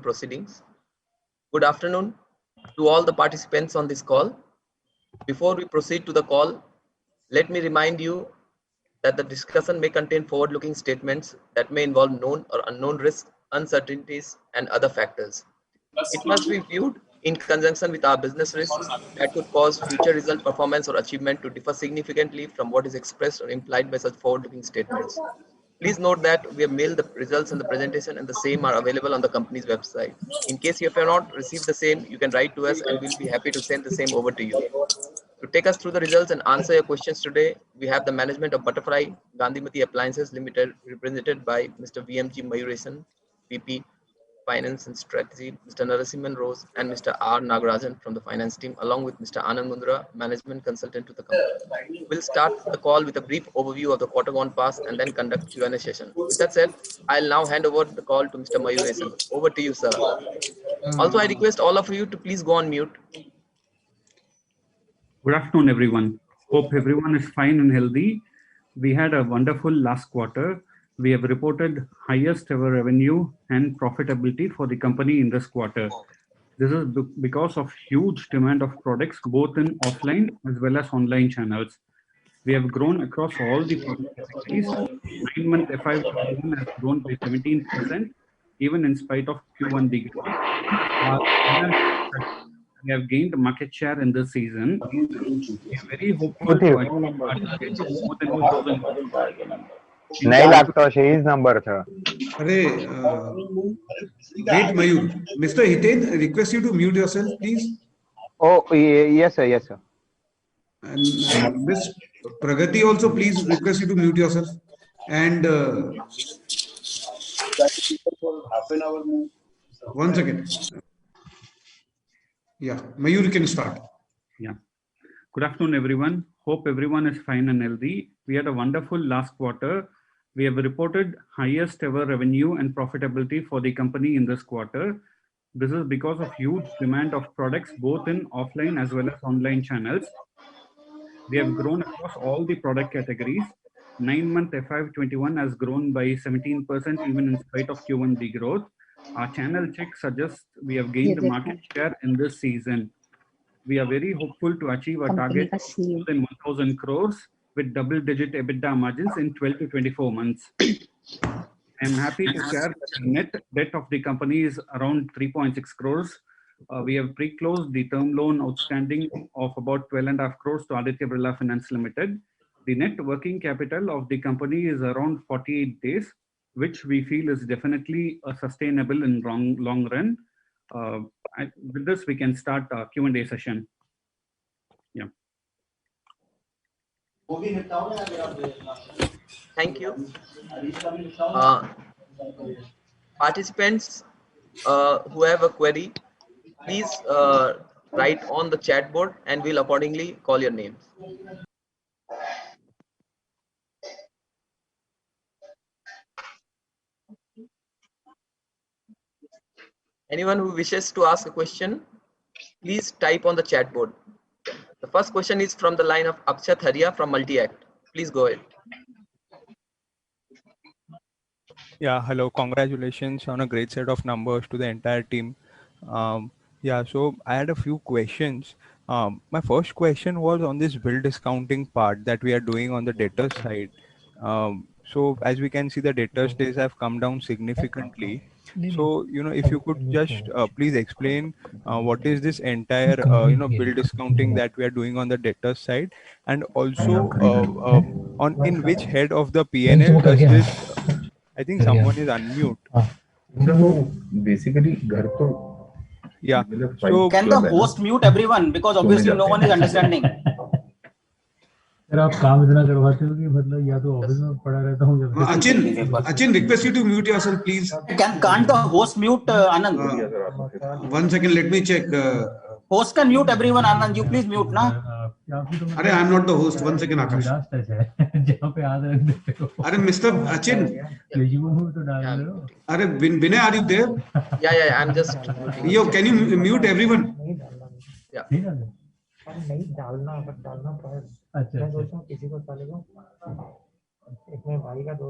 proceedings. Good afternoon to all the participants on this call. Before we proceed to the call, let me remind you that the discussion may contain forward-looking statements that may involve known or unknown risks, uncertainties, and other factors. It must be viewed in conjunction with our business risks that could cause future result, performance, or achievement to differ significantly from what is expressed or implied by such forward-looking statements. Please note that we have mailed the results and the presentation, and the same are available on the company's website. In case you have not received the same, you can write to us and we'll be happy to send the same over to you. To take us through the results and answer your questions today, we have the management of Butterfly Gandhimati Appliances Limited, represented by Mr. VMG Mayuresan, VP Finance and Strategy, Mr. Narasimhan Rose, and Mr. R. Nagarajan from the finance team, along with Mr. Anand Mundra, management consultant to the company. We'll start the call with a brief overview of the quarter gone past and then conduct Q&A session. With that said, I'll now hand over the call to Mr. Mayuresan. Over to you, sir. Also, I request all of you to please go on mute. Good afternoon, everyone. Hope everyone is fine and healthy. We had a wonderful last quarter. We have reported highest ever revenue and profitability for the company in this quarter. This is because of huge demand of products both in offline as well as online channels. We have grown across all the product categories. 9-month FY has grown by 17%, even in spite of Q1 degrowth. We have gained market share in this season. We are very hopeful to achieve our target of more than 2,000. नहीं लगता शेज number था. अरे wait Mayur, Mr. Hiten, request you to mute yourself please. Oh yes sir, yes sir. And Miss Pragati also please request you to mute yourself. And one second. Yeah, Mayur, you can start. Yeah. Good afternoon, everyone. Hope everyone is fine and healthy. We had a wonderful last quarter. We have reported highest ever revenue and profitability for the company in this quarter. This is because of huge demand of products both in offline as well as online channels. We have grown across all the product categories. 9-month FY21 has grown by 17%, even in spite of Q1 degrowth. Our channel check suggests we have gained market share in this season. We are very hopeful to achieve our target of more than 1,000 crores with double-digit EBITDA margins in 12 to 24 months. I am happy to share that the net debt of the company is around 3.6 crores. We have pre-closed the term loan outstanding of about 12.5 crores to Aditya Birla Finance Limited. The net working capital of the company is around 48 days, which we feel is definitely sustainable in long run. With this, we can start our Q&A session. Yeah. Thank you. Participants who have a query, please write on the chat board and we'll accordingly call your names. Anyone who wishes to ask a question, please type on the chat board. The first question is from the line of Akshat Haria from Multi-Act. Please go ahead. Yeah, hello. Congratulations on a great set of numbers to the entire team. Yeah, so I had a few questions. My first question was on this bill discounting part that we are doing on the debtors side. So as we can see, the debtors days have come down significantly. So, if you could just please explain what is this entire, bill discounting that we are doing on the debtors side, and also in which head of the PNL does this? I think someone is unmute. Basically, yeah. So can the host mute everyone, because obviously no one is understanding. आप काम इतना करवाते हो कि मतलब या तो office में पड़ा रहता हूँ या Achin, request you to mute yourself, please. Can't the host mute Anand? 1 second, let me check. Host can mute everyone. Anand, you please mute na. Arey, I am not the host. 1 second, Akash. जहाँ पे हाथ रख देते हो. Arey, Mr. Achin. में तो डाल रहे हो. Arey, Vinay, are you there? Yeah, I'm just. Yo, can you mute everyone? Yeah. नहीं डालना, अगर डालना पड़े. अच्छा. मैं सोचता हूँ किसी को डालेगा. इसमें भाई का दो.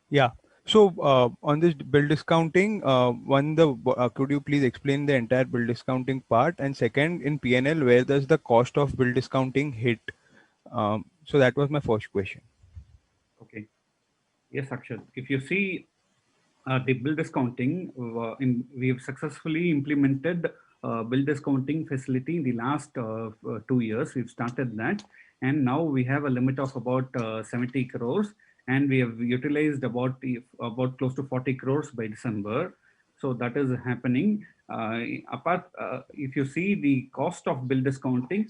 Yeah. So on this bill discounting, could you please explain the entire bill discounting part? And second, in P&L, where does the cost of bill discounting hit? So that was my first question. Okay. Yes, Akshat. If you see the bill discounting, we have successfully implemented bill discounting facility in the last 2 years. We've started that, and now we have a limit of about 70 crores, and we have utilized about close to 40 crores by December. So that is happening. If you see the cost of bill discounting,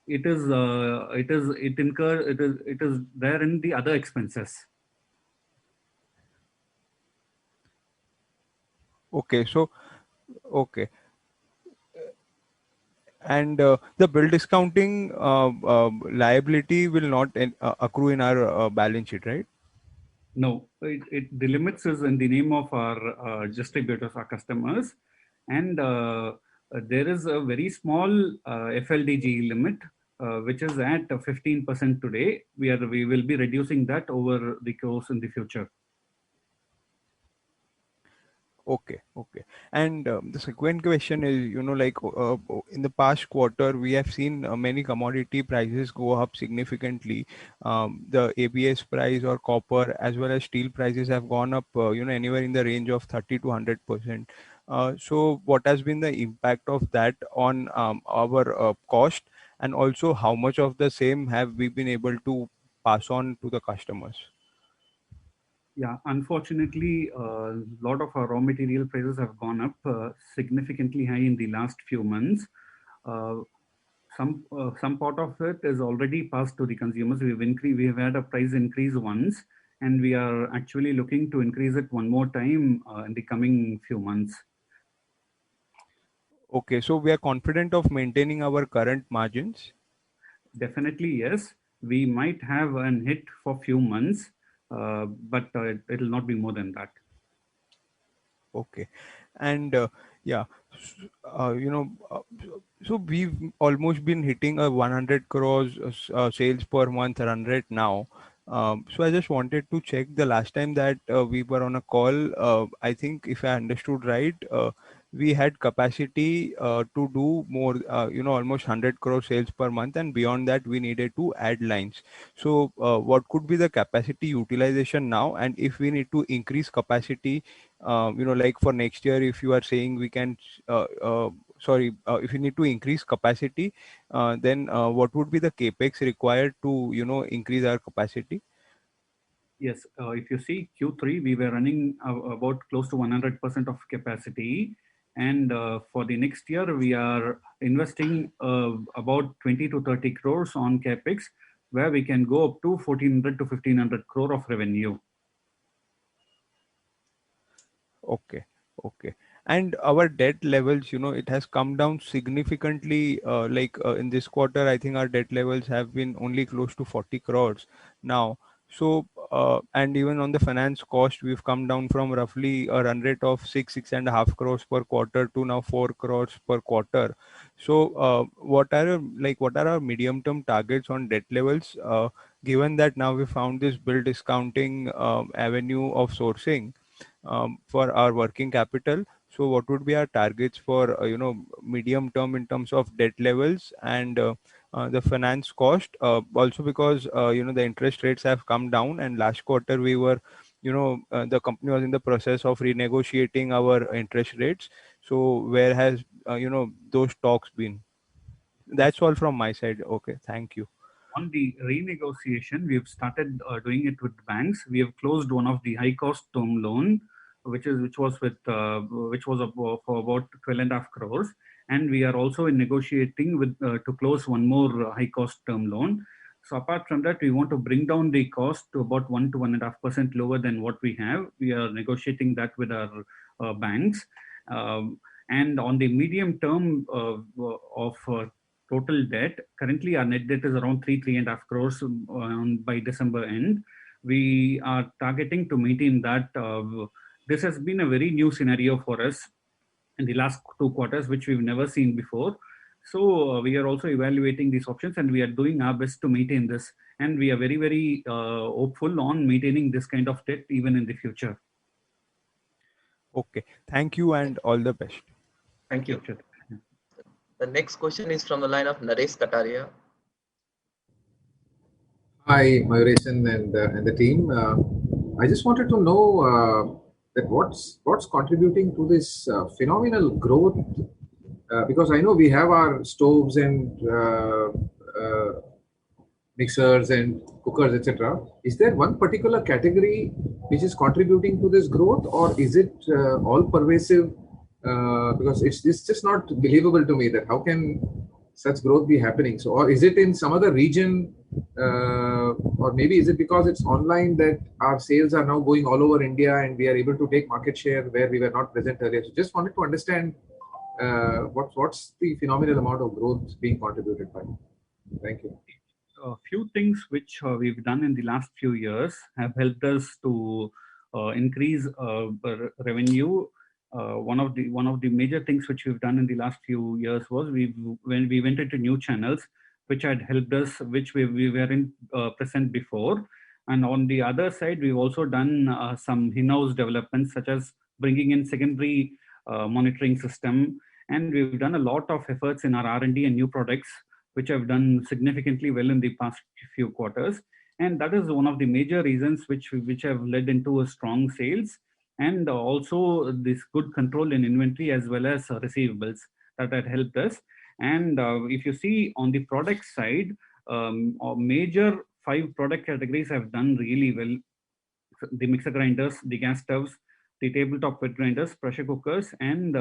it is there in the other expenses. Okay, so okay. And the bill discounting liability will not accrue in our balance sheet, right? No, the limits is in the name of our distributors, our customers, and there is a very small FLDG limit, which is at 15% today. We will be reducing that over the course in the future. Okay, okay. And the second question is, like in the past quarter, we have seen many commodity prices go up significantly. The ABS price or copper as well as steel prices have gone up, anywhere in the range of 30 to 100%. So what has been the impact of that on our cost, and also how much of the same have we been able to pass on to the customers? Yeah, unfortunately, a lot of our raw material prices have gone up significantly high in the last few months. Some part of it is already passed to the consumers. We have had a price increase once, and we are actually looking to increase it one more time in the coming few months. Okay, so we are confident of maintaining our current margins? Definitely, yes. We might have an hit for few months, but it will not be more than that. Okay. And yeah, so we've almost been hitting a 100 crores sales per month run rate now. So I just wanted to check the last time that we were on a call. I think if I understood right, we had capacity to do more, almost 100 crore sales per month, and beyond that we needed to add lines. So what could be the capacity utilization now, and if we need to increase capacity, like for next year, if you are saying we can if you need to increase capacity, then what would be the capex required to increase our capacity? Yes, if you see Q3, we were running about close to 100% of capacity. And for the next year, we are investing about 20 to 30 crores on capex, where we can go up to 1400 to 1500 crore of revenue. Okay, okay. And our debt levels, it has come down significantly. In this quarter, I think our debt levels have been only close to 40 crores now. So, and even on the finance cost, we've come down from roughly a run rate of 6.5 crores per quarter to now 4 crores per quarter. So, what are our medium-term targets on debt levels? Given that now we found this bill discounting avenue of sourcing for our working capital. So what would be our targets for medium term in terms of debt levels and the finance cost? Also because the interest rates have come down, and last quarter we were the company was in the process of renegotiating our interest rates. So where has those talks been? That's all from my side. Okay, thank you. On the renegotiation, we have started doing it with banks. We have closed one of the high cost term loan, which was for about 12.5 crores, and we are also in negotiating with to close one more high cost term loan. So apart from that, we want to bring down the cost to about 1 to 1.5% lower than what we have. We are negotiating that with our banks. And on the medium term of total debt, currently our net debt is around 3.5 crores by December end. We are targeting to maintain that. This has been a very new scenario for us in the last 2 quarters, which we've never seen before. So we are also evaluating these options, and we are doing our best to maintain this and we are very, very hopeful on maintaining this kind of debt even in the future. Okay. Thank you and all the best. Thank you. The next question is from the line of Naresh Kataria. Hi, Mayuresan and the team. I just wanted to know that what's contributing to this phenomenal growth, because I know we have our stoves and mixers and cookers, etc. Is there one particular category which is contributing to this growth, or is it all pervasive? Because it's just not believable to me that how can such growth be happening. So, or is it in some other region, or maybe is it because it's online that our sales are now going all over India and we are able to take market share where we were not present earlier? So just wanted to understand what's the phenomenal amount of growth being contributed by. Thank you. A few things which we've done in the last few years have helped us to increase revenue. One of the major things which we've done in the last few years was when we went into new channels, which had helped us, which we weren't present before. And on the other side, we've also done some in-house developments, such as bringing in secondary monitoring system. And we've done a lot of efforts in our R&D and new products, which have done significantly well in the past few quarters. And that is one of the major reasons which have led into a strong sales, and also this good control in inventory as well as receivables that had helped us. And if you see on the product side, our major 5 product categories have done really well. The mixer grinders, the gas stoves, the tabletop wet grinders, pressure cookers, and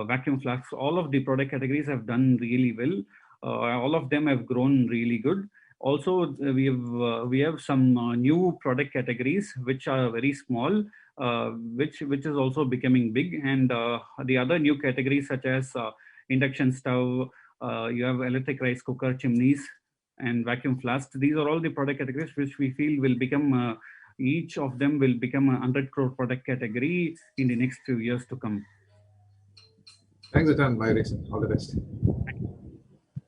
vacuum flasks. All of the product categories have done really well. All of them have grown really good. Also, we have some new product categories which are very small, which is also becoming big. And the other new categories such as induction stove, you have electric rice cooker, chimneys, and vacuum flasks. These are all the product categories which we feel will become, each of them will become a 100 crore product category in the next few years to come. Thanks a ton, Mayuresan. All the best.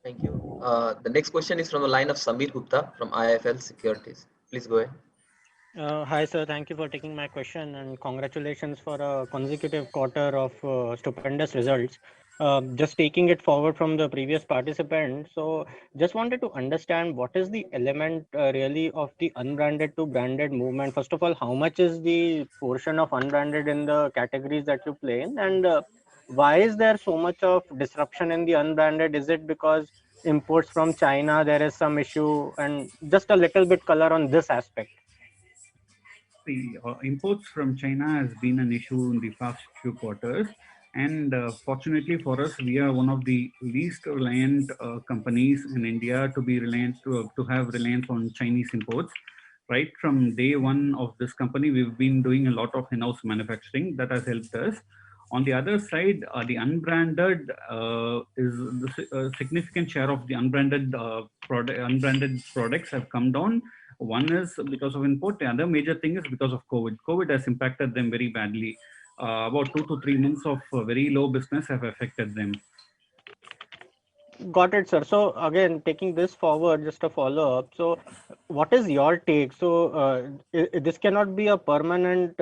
Thank you. The next question is from the line of Samir Gupta from IIFL Securities. Please go ahead. Hi, sir. Thank you for taking my question, and congratulations for a consecutive quarter of stupendous results. Just taking it forward from the previous participant, so just wanted to understand what is the element really of the unbranded to branded movement. First of all, how much is the portion of unbranded in the categories that you play in, and why is there so much of disruption in the unbranded? Is it because imports from China, there is some issue, and just a little bit color on this aspect? The imports from China has been an issue in the past few quarters. And fortunately for us, we are one of the least reliant companies in India to be reliant to have reliance on Chinese imports. Right from day one of this company, we've been doing a lot of in-house manufacturing that has helped us. On the other side, the unbranded is the significant share of the unbranded products have come down. One is because of import. The other major thing is because of COVID. COVID has impacted them very badly. About 2 to 3 months of very low business have affected them. Got it, sir. So again, taking this forward, just a follow-up. So what is your take? So this cannot be a permanent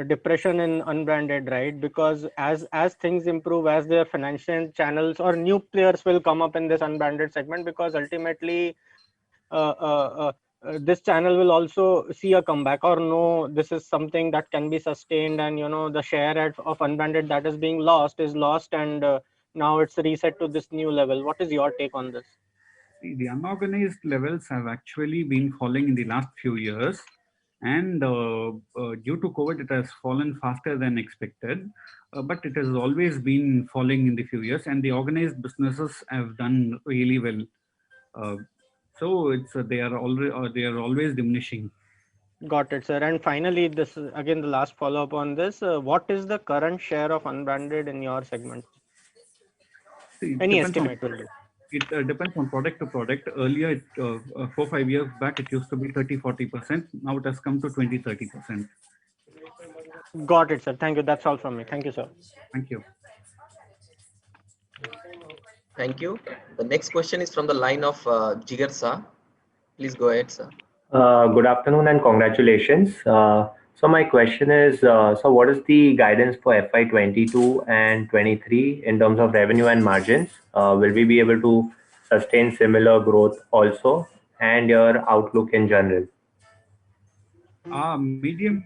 depression in unbranded, right? Because as things improve, as their financial channels or new players will come up in this unbranded segment, because ultimately this channel will also see a comeback, or no, this is something that can be sustained, and the share of unbranded that is being lost is lost, and now it's reset to this new level. What is your take on this? The unorganized levels have actually been falling in the last few years, and due to COVID, it has fallen faster than expected. But it has always been falling in the few years, and the organized businesses have done really well. So they are always diminishing. Got it, sir. And finally, this is again the last follow-up on this. What is the current share of unbranded in your segment? Any estimate will do. It depends on product to product. Earlier, 4-5 years back, it used to be 30-40%. Now it has come to 20-30%. Got it, sir. Thank you. That's all from me. Thank you, sir. Thank you. Thank you. The next question is from the line of Jigar Shah. Please go ahead, sir. Good afternoon and congratulations. So my question is, so what is the guidance for FY22 and 23 in terms of revenue and margins? Will we be able to sustain similar growth also, and your outlook in general? Our medium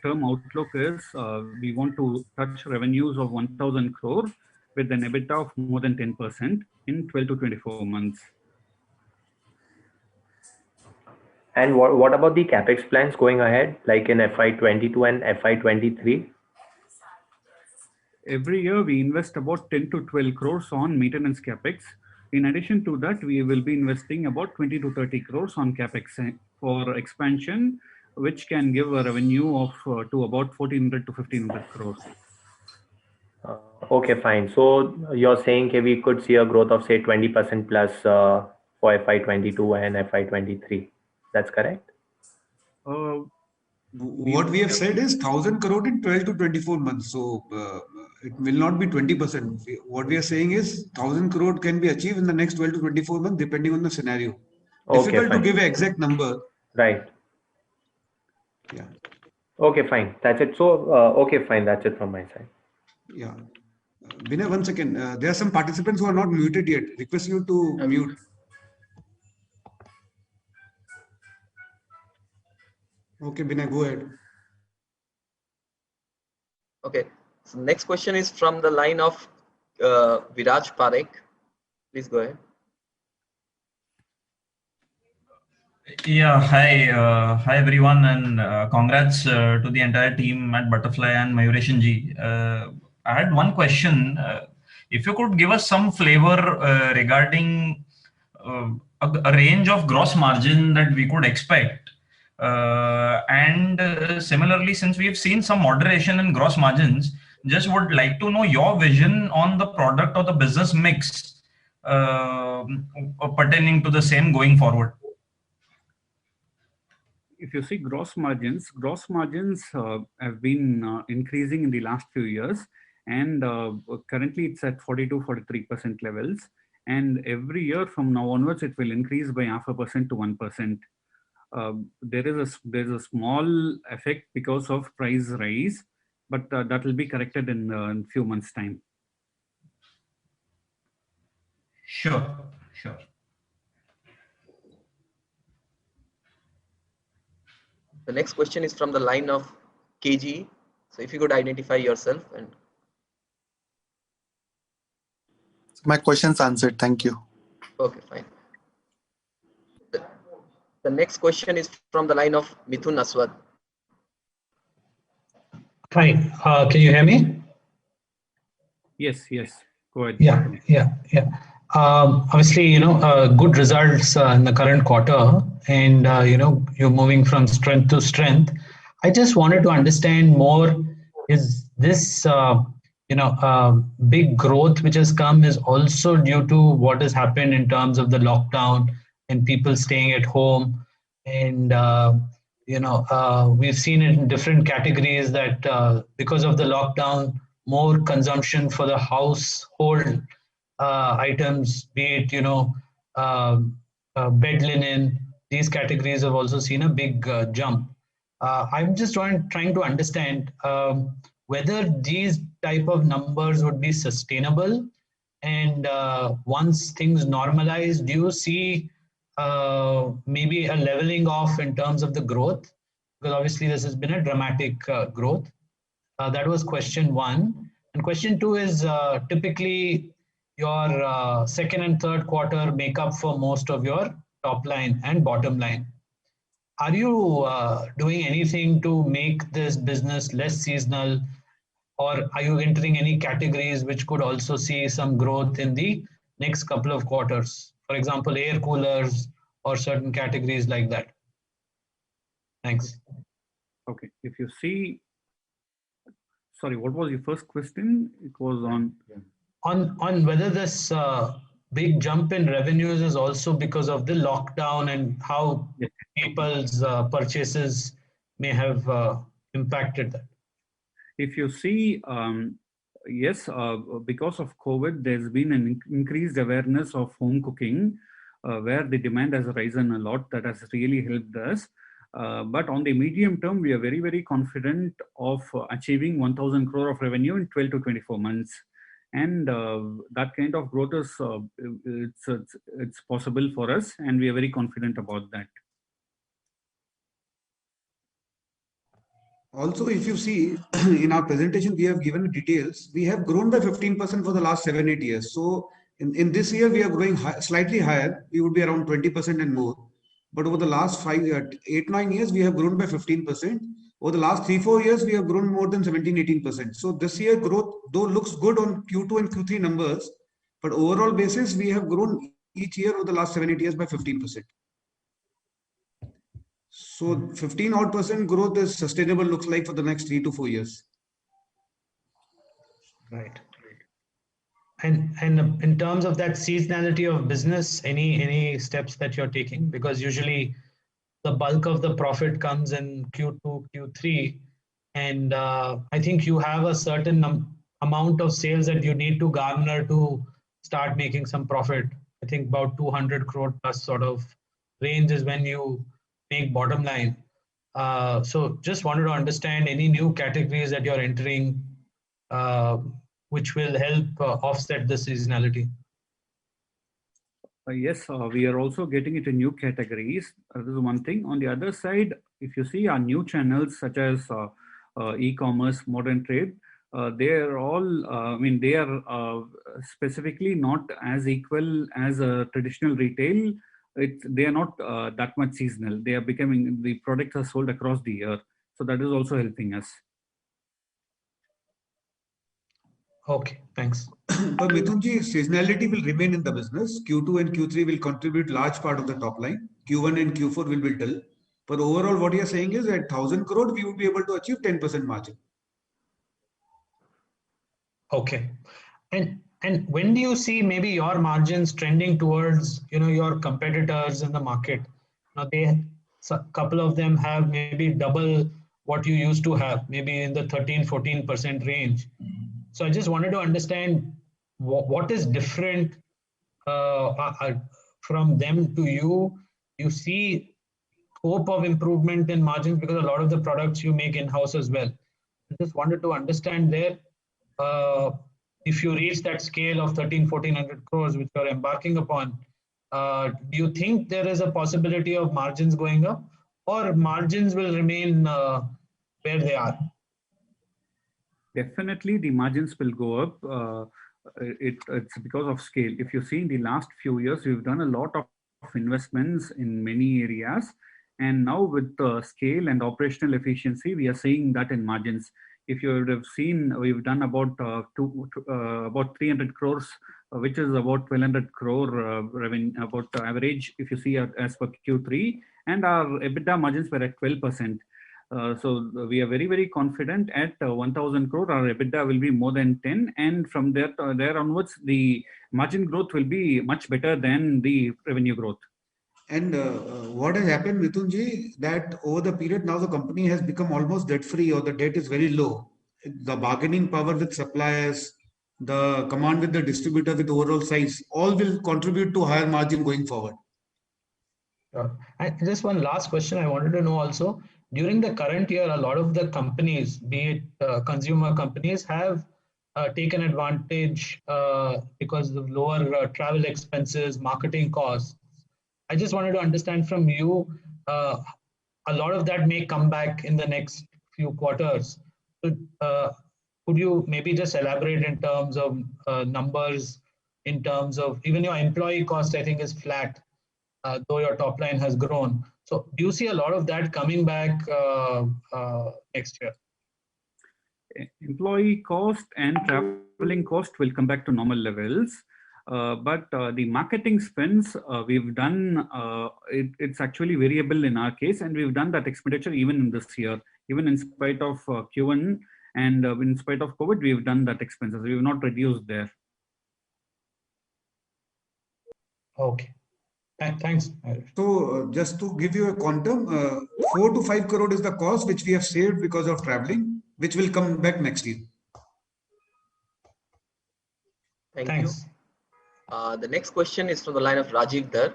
term outlook is we want to touch revenues of 1,000 crore with an EBITDA of more than 10% in 12 to 24 months. And what about the capex plans going ahead, like in FY22 and FY23? Every year we invest about 10 to 12 crores on maintenance capex. In addition to that, we will be investing about 20 to 30 crores on capex for expansion, which can give a revenue of to about 1400 to 1500 crores. Okay, fine. So you're saying we could see a growth of say 20% plus for FY22 and FY23. That's correct? What we have said is 1,000 crore in 12 to 24 months. So it will not be 20%. What we are saying is 1,000 crore can be achieved in the next 12 to 24 months, depending on the scenario. Difficult to give an exact number. Right. Yeah. Okay, fine. That's it. So, okay, fine. That's it from my side. Yeah. Vinay, 1 second. There are some participants who are not muted yet. Request you to mute. Okay, Vinay, go ahead. Okay. So next question is from the line of Viraj Parekh. Please go ahead. Yeah, hi everyone, and congrats to the entire team at Butterfly and Mayureshan ji. I had one question. If you could give us some flavor regarding a range of gross margin that we could expect, and similarly, since we've seen some moderation in gross margins, just would like to know your vision on the product or the business mix pertaining to the same going forward. If you see gross margins have been increasing in the last few years, and currently it's at 42-43% levels. And every year from now onwards, it will increase by 0.5% to 1%. There's a small effect because of price rise, but that will be corrected in a few months' time. Sure. The next question is from the line of KG. So if you could identify yourself and. My question's answered. Thank you. Okay, fine. The next question is from the line of Mithun Aswad. Hi, can you hear me? Yes. Go ahead. Yeah. Obviously, good results in the current quarter, and you're moving from strength to strength. I just wanted to understand more, is this big growth which has come is also due to what has happened in terms of the lockdown and people staying at home, and we've seen it in different categories that because of the lockdown, more consumption for the household items, be it bed linen, these categories have also seen a big jump. I'm just trying to understand whether these type of numbers would be sustainable, and once things normalize, do you see maybe a leveling off in terms of the growth? Because obviously this has been a dramatic growth. That was question one. And question two is typically your second and third quarter make up for most of your top line and bottom line. Are you doing anything to make this business less seasonal, or are you entering any categories which could also see some growth in the next couple of quarters? For example, air coolers or certain categories like that. Thanks. Okay. If you see, sorry, what was your first question? It was on whether this big jump in revenues is also because of the lockdown and how people's purchases may have impacted that. If you see, yes, because of COVID, there's been an increased awareness of home cooking. where the demand has risen a lot. That has really helped us. But on the medium term, we are very, very confident of achieving 1,000 crore of revenue in 12 to 24 months. And that kind of growth is it's possible for us, and we are very confident about that. Also, if you see in our presentation, we have given details. We have grown by 15% for the last 7-8 years. So in this year, we are growing slightly higher. We would be around 20% and more. But over the last 8-9 years, we have grown by 15%. Over the last 3-4 years, we have grown more than 17-18%. So this year growth, though looks good on Q2 and Q3 numbers, but overall basis, we have grown each year over the last 7-8 years by 15%. So 15% growth is sustainable, looks like, for the next 3 to 4 years. Right. And in terms of that seasonality of business, any steps that you're taking? Because usually the bulk of the profit comes in Q2, Q3, and I think you have a certain amount of sales that you need to garner to start making some profit. I think about 200 crore plus sort of range is when you make bottom line. So just wanted to understand any new categories that you're entering, which will help offset the seasonality. Yes, we are also getting into new categories. This is one thing. On the other side, if you see our new channels such as e-commerce, modern trade, they are all, they are specifically not as equal as a traditional retail. They are not that much seasonal. They are becoming, the products are sold across the year. So that is also helping us. Okay, thanks. But Mithunji, seasonality will remain in the business. Q2 and Q3 will contribute large part of the top line. Q1 and Q4 will be dull. But overall, what you are saying is at 1,000 crore, we would be able to achieve 10% margin. Okay. And when do you see maybe your margins trending towards, your competitors in the market? Now a couple of them have maybe double what you used to have, maybe in the 13-14% range. So I just wanted to understand what is different from them to you. You see hope of improvement in margins because a lot of the products you make in-house as well. I just wanted to understand there, if you reach that scale of 1,400 crores, which you're embarking upon, do you think there is a possibility of margins going up, or margins will remain where they are? Definitely, the margins will go up. It's because of scale. If you see in the last few years, we've done a lot of investments in many areas. And now with scale and operational efficiency, we are seeing that in margins. If you would have seen, we've done about 300 crores, which is about 1,200 crore revenue, about average, if you see as per Q3. And our EBITDA margins were at 12%. So we are very, very confident at 1,000 crore, our EBITDA will be more than 10. And from there onwards, the margin growth will be much better than the revenue growth. And what has happened, Mithunji, that over the period now the company has become almost debt free, or the debt is very low. The bargaining power with suppliers, the command with the distributor with overall size, all will contribute to higher margin going forward. And just one last question I wanted to know also. During the current year, a lot of the companies, be it consumer companies, have taken advantage because of lower travel expenses, marketing costs. I just wanted to understand from you, a lot of that may come back in the next few quarters. So, could you maybe just elaborate in terms of numbers, in terms of even your employee cost, I think is flat, though your top line has grown. So do you see a lot of that coming back next year? Employee cost and traveling cost will come back to normal levels. But the marketing spends we've done, it's actually variable in our case, and we've done that expenditure even in this year, even in spite of Q1 and in spite of COVID, we've done that expenses. We've not reduced there. Okay. Thanks. So just to give you a quantum, 4 to 5 crore is the cost which we have saved because of traveling, which will come back next year. Thank you. The next question is from the line of Rajiv Dhar.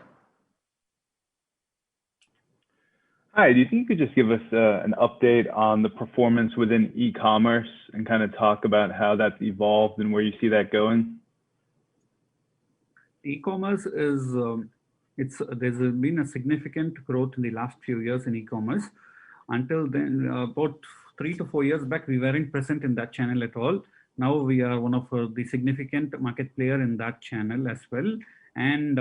Hi, do you think you could just give us an update on the performance within e-commerce and kind of talk about how that's evolved and where you see that going? E-commerce is there's been a significant growth in the last few years in e-commerce. Until then, about 3 to 4 years back, we weren't present in that channel at all. Now we are one of the significant market player in that channel as well. And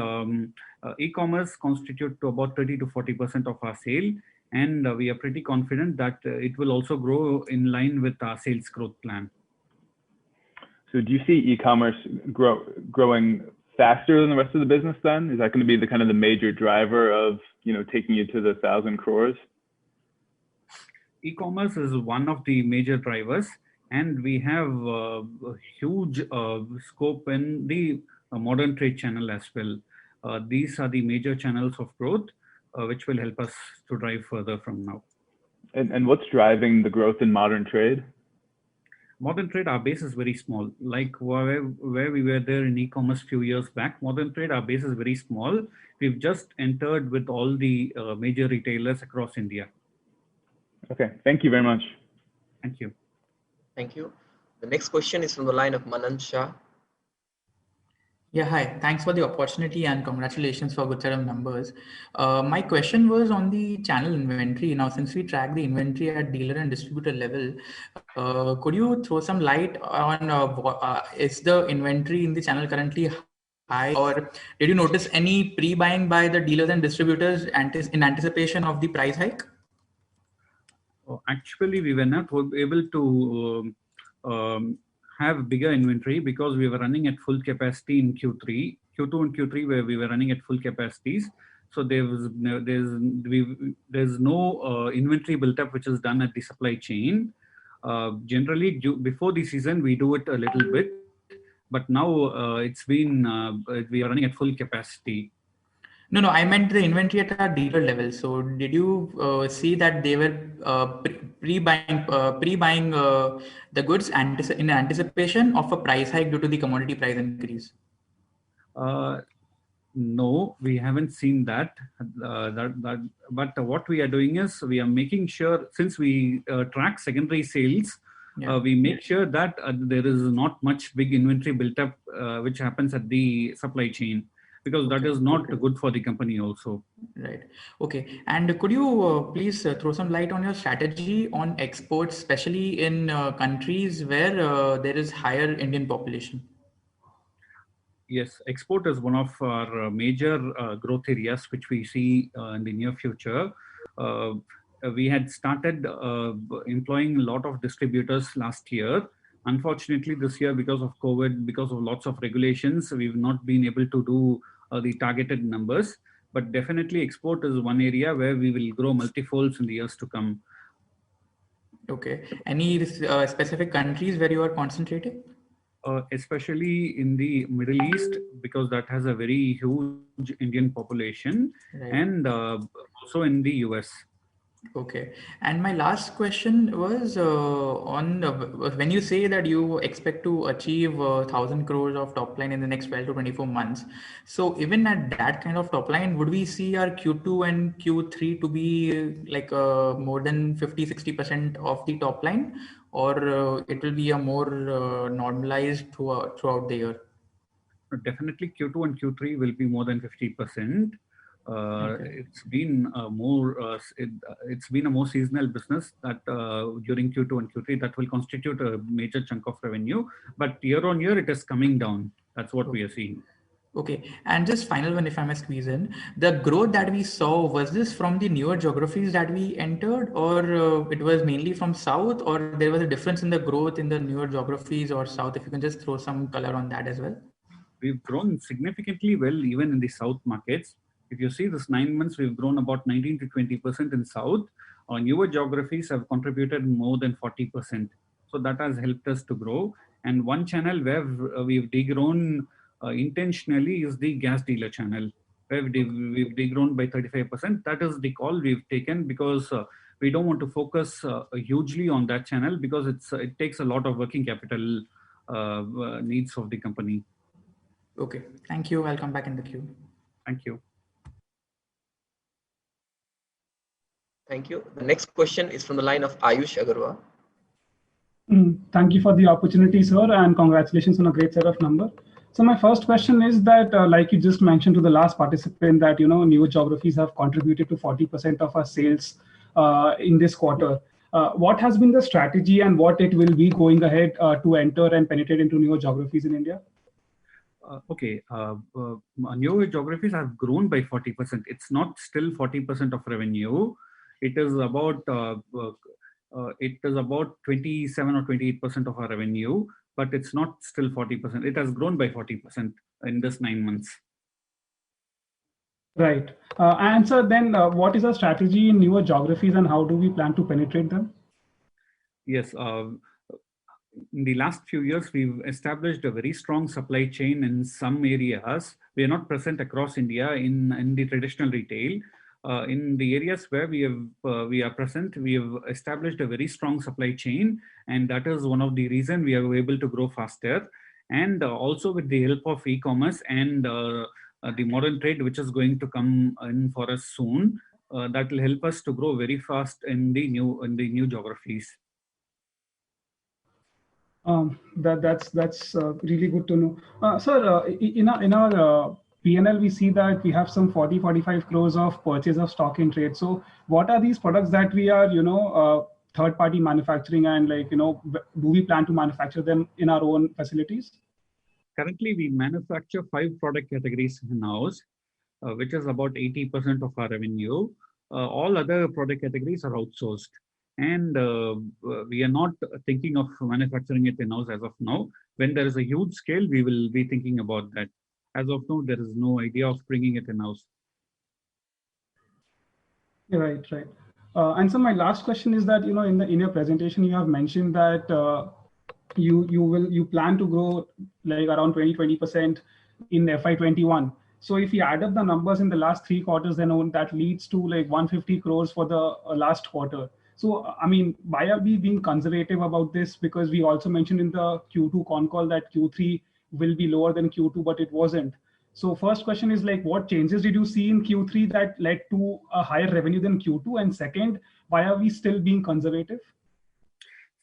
e-commerce constitute to about 30 to 40% of our sale. And we are pretty confident that it will also grow in line with our sales growth plan. So do you see e-commerce growing faster than the rest of the business then? Is that going to be the kind of the major driver of, taking you to the 1,000 crores? E-commerce is one of the major drivers, and we have a huge scope in the modern trade channel as well. These are the major channels of growth, which will help us to drive further from now. And what's driving the growth in modern trade? Modern trade, our base is very small. Like where we were there in e-commerce few years back, modern trade, our base is very small. We've just entered with all the major retailers across India. Okay, thank you very much. Thank you. Thank you. The next question is from the line of Manan Shah. Yeah, hi. Thanks for the opportunity and congratulations for good set of numbers. My question was on the channel inventory. Now, since we track the inventory at dealer and distributor level, could you throw some light on is the inventory in the channel currently high, or did you notice any pre-buying by the dealers and distributors in anticipation of the price hike? Actually, we were not able to have bigger inventory because we were running at full capacity in Q2 and Q3 where we were running at full capacities. So there's no inventory built up which is done at the supply chain. Generally, before the season we do it a little bit, but now we are running at full capacity. No, I meant the inventory at a dealer level. So did you see that they were pre-buying the goods in anticipation of a price hike due to the commodity price increase? No, we haven't seen that. But what we are doing is we are making sure, since we track secondary sales, we make sure that there is not much big inventory built up which happens at the supply chain, because that is not good for the company also. Right. Okay. And could you please throw some light on your strategy on exports, especially in countries where there is higher Indian population? Yes, export is one of our major growth areas which we see in the near future. We had started employing a lot of distributors last year. Unfortunately, this year, because of COVID, because of lots of regulations, we've not been able to do the targeted numbers. But definitely export is one area where we will grow multifolds in the years to come. Okay. Any specific countries where you are concentrating? Especially in the Middle East, because that has a very huge Indian population, and also in the US. Okay. And my last question was on when you say that you expect to achieve 1,000 crores of top line in the next 12 to 24 months. So even at that kind of top line, would we see our Q2 and Q3 to be like more than 50-60% of the top line, or it will be a more normalized throughout the year? Definitely Q2 and Q3 will be more than 50%. It's been a more seasonal business that during Q2 and Q3 that will constitute a major chunk of revenue, but year on year it is coming down. That's what we are seeing. Okay, and just final one, if I may squeeze in, the growth that we saw, was this from the newer geographies that we entered, or it was mainly from South, or there was a difference in the growth in the newer geographies or South? If you can just throw some color on that as well. We've grown significantly well even in the South markets. If you see this 9 months, we've grown about 19 to 20% in South. Our newer geographies have contributed more than 40%. So that has helped us to grow. And one channel where we've degrown intentionally is the gas dealer channel, where we've degrown by 35%. That is the call we've taken because we don't want to focus hugely on that channel because it takes a lot of working capital needs of the company. Okay, thank you. I'll come back in the queue. Thank you. Thank you. The next question is from the line of Ayush Agarwal. Thank you for the opportunity, sir, and congratulations on a great set of numbers. So my first question is that, like you just mentioned to the last participant, that new geographies have contributed to 40% of our sales in this quarter. What has been the strategy and what it will be going ahead to enter and penetrate into newer geographies in India? New geographies have grown by 40%. It's not still 40% of revenue. It is about 27 or 28% of our revenue, but it's not still 40%. It has grown by 40% in this 9 months. Right. And so then what is our strategy in newer geographies and how do we plan to penetrate them? Yes. In the last few years, we've established a very strong supply chain in some areas. We are not present across India in the traditional retail. In the areas where we are present, we have established a very strong supply chain, and that is one of the reasons we are able to grow faster. And also with the help of e-commerce and the modern trade, which is going to come in for us soon, that will help us to grow very fast in the new geographies. That's really good to know. Sir, in our P&L, we see that we have some 40-45 crores of purchase of stock in trade. So what are these products that we are, third-party manufacturing, and do we plan to manufacture them in our own facilities? Currently, we manufacture 5 product categories in-house, which is about 80% of our revenue. All other product categories are outsourced. And we are not thinking of manufacturing it in-house as of now. When there is a huge scale, we will be thinking about that. As of now, there is no idea of bringing it in-house. Right. And so my last question is that, in your presentation, you have mentioned that you plan to grow like around 20% in FY21. So if you add up the numbers in the last 3 quarters, then that leads to like 150 crores for the last quarter. So, I mean, why are we being conservative about this? Because we also mentioned in the Q2 con call that Q3 will be lower than Q2, but it wasn't. So first question is like, what changes did you see in Q3 that led to a higher revenue than Q2? And second, why are we still being conservative?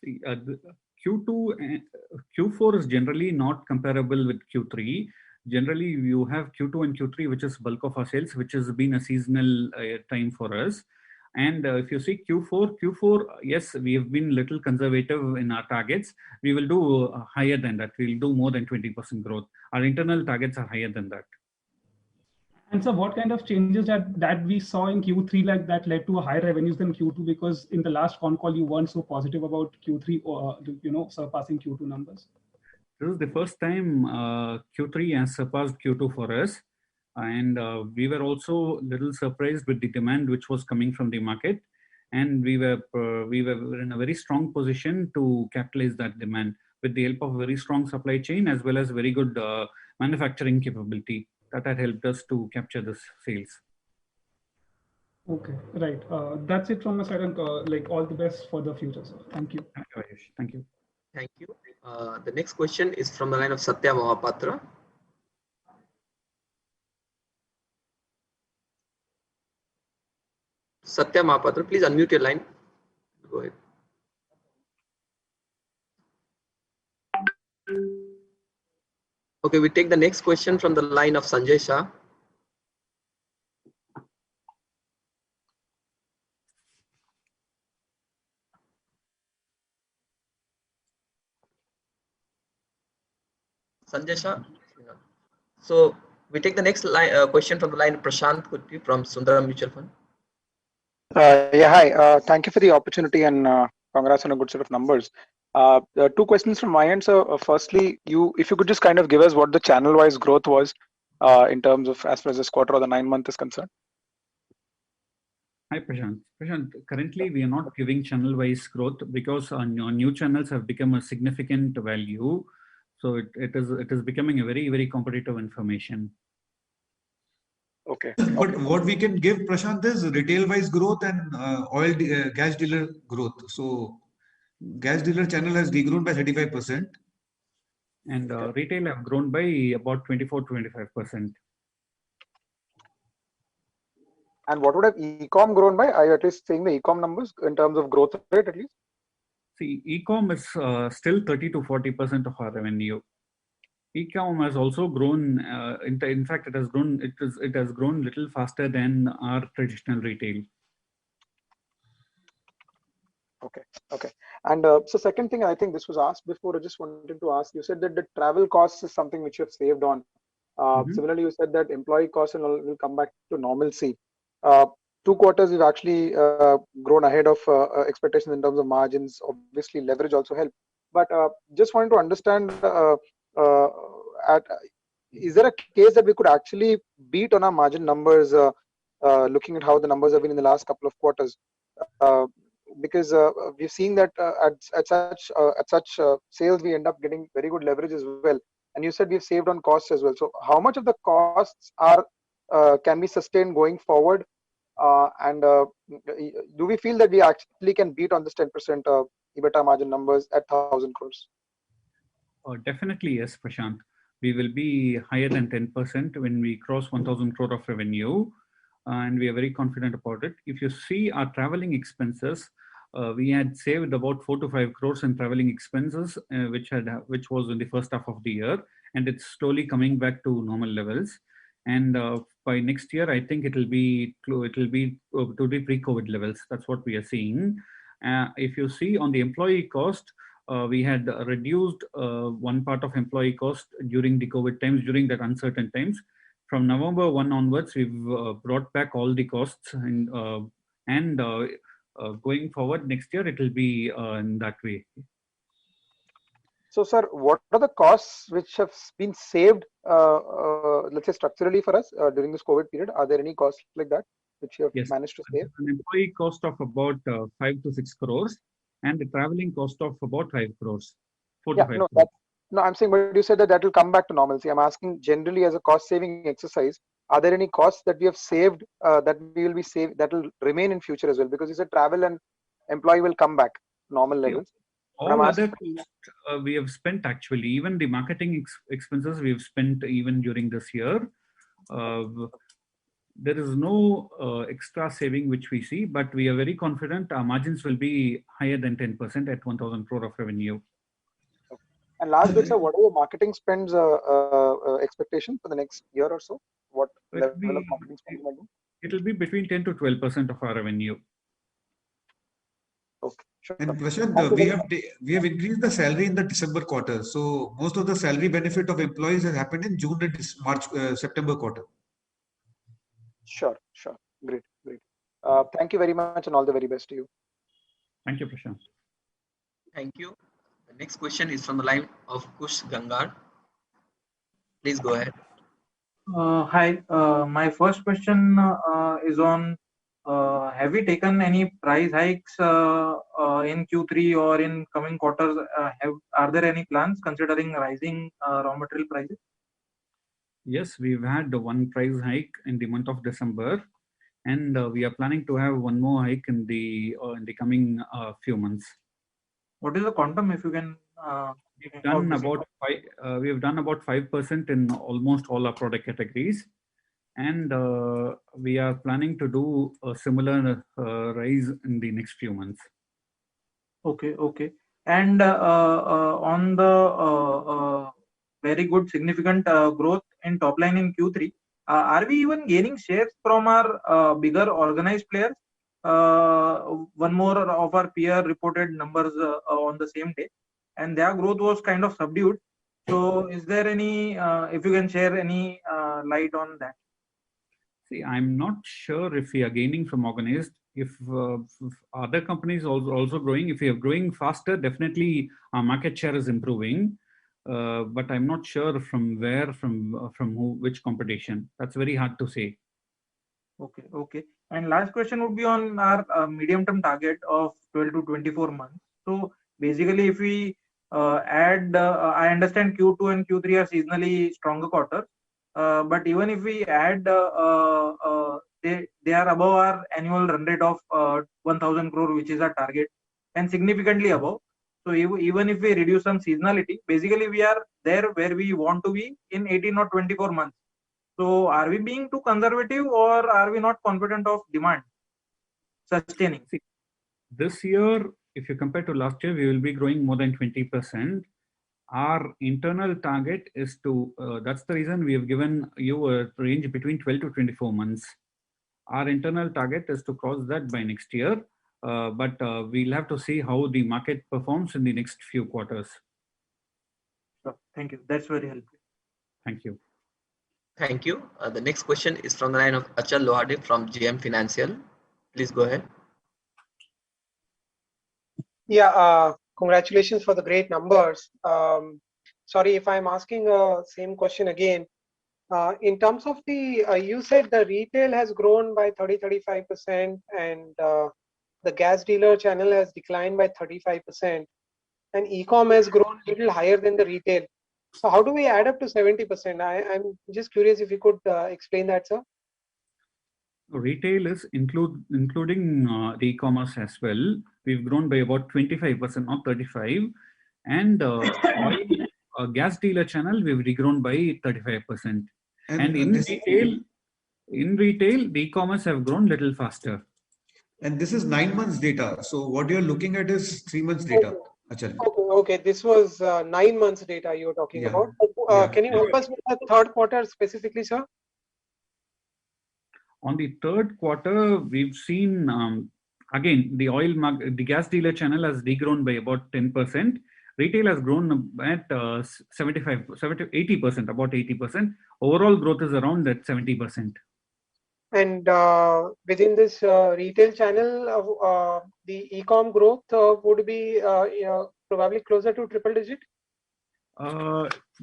Q4 is generally not comparable with Q3. Generally, you have Q2 and Q3, which is bulk of our sales, which has been a seasonal time for us. And if you see Q4, yes, we have been a little conservative in our targets. We will do higher than that. We will do more than 20% growth. Our internal targets are higher than that. And so what kind of changes that we saw in Q3 like that led to higher revenues than Q2? Because in the last con call, you weren't so positive about Q3 or, surpassing Q2 numbers. This is the first time Q3 has surpassed Q2 for us. And we were also a little surprised with the demand which was coming from the market, and we were in a very strong position to capitalize that demand with the help of a very strong supply chain as well as very good manufacturing capability that had helped us to capture this sales. Okay, right. That's it from my side, and like all the best for the future, sir. Thank you. Thank you. Thank you. The next question is from the line of Satya Mahapatra. Satya Mahapatra, please unmute your line. Go ahead. Okay, we take the next question from the line of Sanjay Shah. Sanjay Shah. So we take the next question from the line of Prashant Kutty from Sundaram Mutual Fund. Hi. Thank you for the opportunity and congrats on a good set of numbers. 2 questions from my end. So firstly, if you could just kind of give us what the channel-wise growth was in terms of as far as this quarter or the 9-month is concerned. Hi, Prashant. Currently, we are not giving channel-wise growth because our new channels have become a significant value. So it is becoming a very, very competitive information. Okay. But what we can give, Prashant, is retail-wise growth and gas dealer growth. So gas dealer channel has degrown by 35%. And retail have grown by about 24-25%. And what would have e-com grown by? Are you at least saying the e-com numbers in terms of growth rate at least? See, e-com is still 30 to 40% of our revenue. E-com has also grown. In fact, it has grown. It has grown little faster than our traditional retail. Okay. Okay. And so second thing, I think this was asked before. I just wanted to ask. You said that the travel costs is something which you have saved on. Similarly, you said that employee costs will come back to normalcy. 2 quarters we've actually grown ahead of expectations in terms of margins. Obviously, leverage also helped. But just wanted to understand, is there a case that we could actually beat on our margin numbers, looking at how the numbers have been in the last couple of quarters? Because we're seeing that at such sales we end up getting very good leverage as well. And you said we've saved on costs as well. So how much of the costs are can be sustained going forward? And do we feel that we actually can beat on this 10% EBITDA margin numbers at 1,000 crores? Definitely yes, Prashant. We will be higher than 10% when we cross 1,000 crore of revenue, and we are very confident about it. If you see our traveling expenses, we had saved about 4 to 5 crores in traveling expenses, which was in the first half of the year, and it's slowly coming back to normal levels. And by next year, I think it will be to the pre-COVID levels. That's what we are seeing. If you see on the employee cost, we had reduced one part of employee cost during the COVID times, during that uncertain times. From November 1 onwards, we've brought back all the costs, and going forward next year, it will be in that way. So, sir, what are the costs which have been saved, let's say structurally for us during this COVID period? Are there any costs like that which you have managed to save? An employee cost of about 5 to 6 crores and a traveling cost of about 5 crores. 4 to 5 crores. No, I'm saying, but you said that will come back to normalcy. I'm asking generally as a cost saving exercise, are there any costs that we have saved that we will be saved that will remain in future as well? Because you said travel and employee will come back normal levels. All other costs we have spent actually. Even the marketing expenses we have spent even during this year. There is no extra saving which we see, but we are very confident our margins will be higher than 10% at 1,000 crore of revenue. And last bit, sir, what are your marketing spends expectation for the next year or so? What level of marketing spend will do? It will be between 10 to 12% of our revenue. Okay, sure. And Prashant, we have increased the salary in the December quarter. So most of the salary benefit of employees has happened in June and September quarter. Sure. Great. Thank you very much and all the very best to you. Thank you, Prashant. Thank you. The next question is from the line of Kush Gangar. Please go ahead. Hi, my first question is on have we taken any price hikes in Q3 or in coming quarters? Are there any plans considering rising raw material prices? Yes, we've had one price hike in the month of December, and we are planning to have one more hike in the coming few months. What is the quantum, if you can? We have done about 5% in almost all our product categories, and we are planning to do a similar rise in the next few months. Okay. And on the very good significant growth in top line in Q3, are we even gaining shares from our bigger organized players? One more of our peer reported numbers on the same day, and their growth was kind of subdued. So is there any, if you can share any light on that? See, I'm not sure if we are gaining from organized. If other companies also growing, if we are growing faster, definitely our market share is improving. But I'm not sure from where, from who, which competition. That's very hard to say. Okay. And last question would be on our medium-term target of 12 to 24 months. So basically, if we add, I understand Q2 and Q3 are seasonally stronger quarters, but even if we add, they are above our annual run rate of 1,000 crore, which is our target, and significantly above. So even if we reduce some seasonality, basically we are there where we want to be in 18 or 24 months. So are we being too conservative, or are we not confident of demand sustaining? See, this year, if you compare to last year, we will be growing more than 20%. Our internal target is to, that's the reason we have given you a range between 12 to 24 months. Our internal target is to cross that by next year, but we'll have to see how the market performs in the next few quarters. Thank you. That's very helpful. Thank you. Thank you. The next question is from the line of Achal Lohade from JM Financial. Please go ahead. Yeah, congratulations for the great numbers. Sorry if I'm asking the same question again. In terms of the, you said the retail has grown by 30-35% and the gas dealer channel has declined by 35%, and e-com has grown a little higher than the retail. So how do we add up to 70%? I'm just curious if you could explain that, sir. Retail is including the e-commerce as well. We've grown by about 25%, not 35%. And gas dealer channel, we've regrown by 35%. And in retail, the e-commerce have grown little faster. And this is 9 months data. So what you're looking at is 3 months data. Achal. Okay. This was 9 months data you were talking about. Can you help us with the third quarter specifically, sir? On the third quarter, we've seen, again, the gas dealer channel has degrown by about 10%. Retail has grown at 80%, about 80%. Overall growth is around that 70%. And within this retail channel, the e-com growth would be probably closer to triple digit?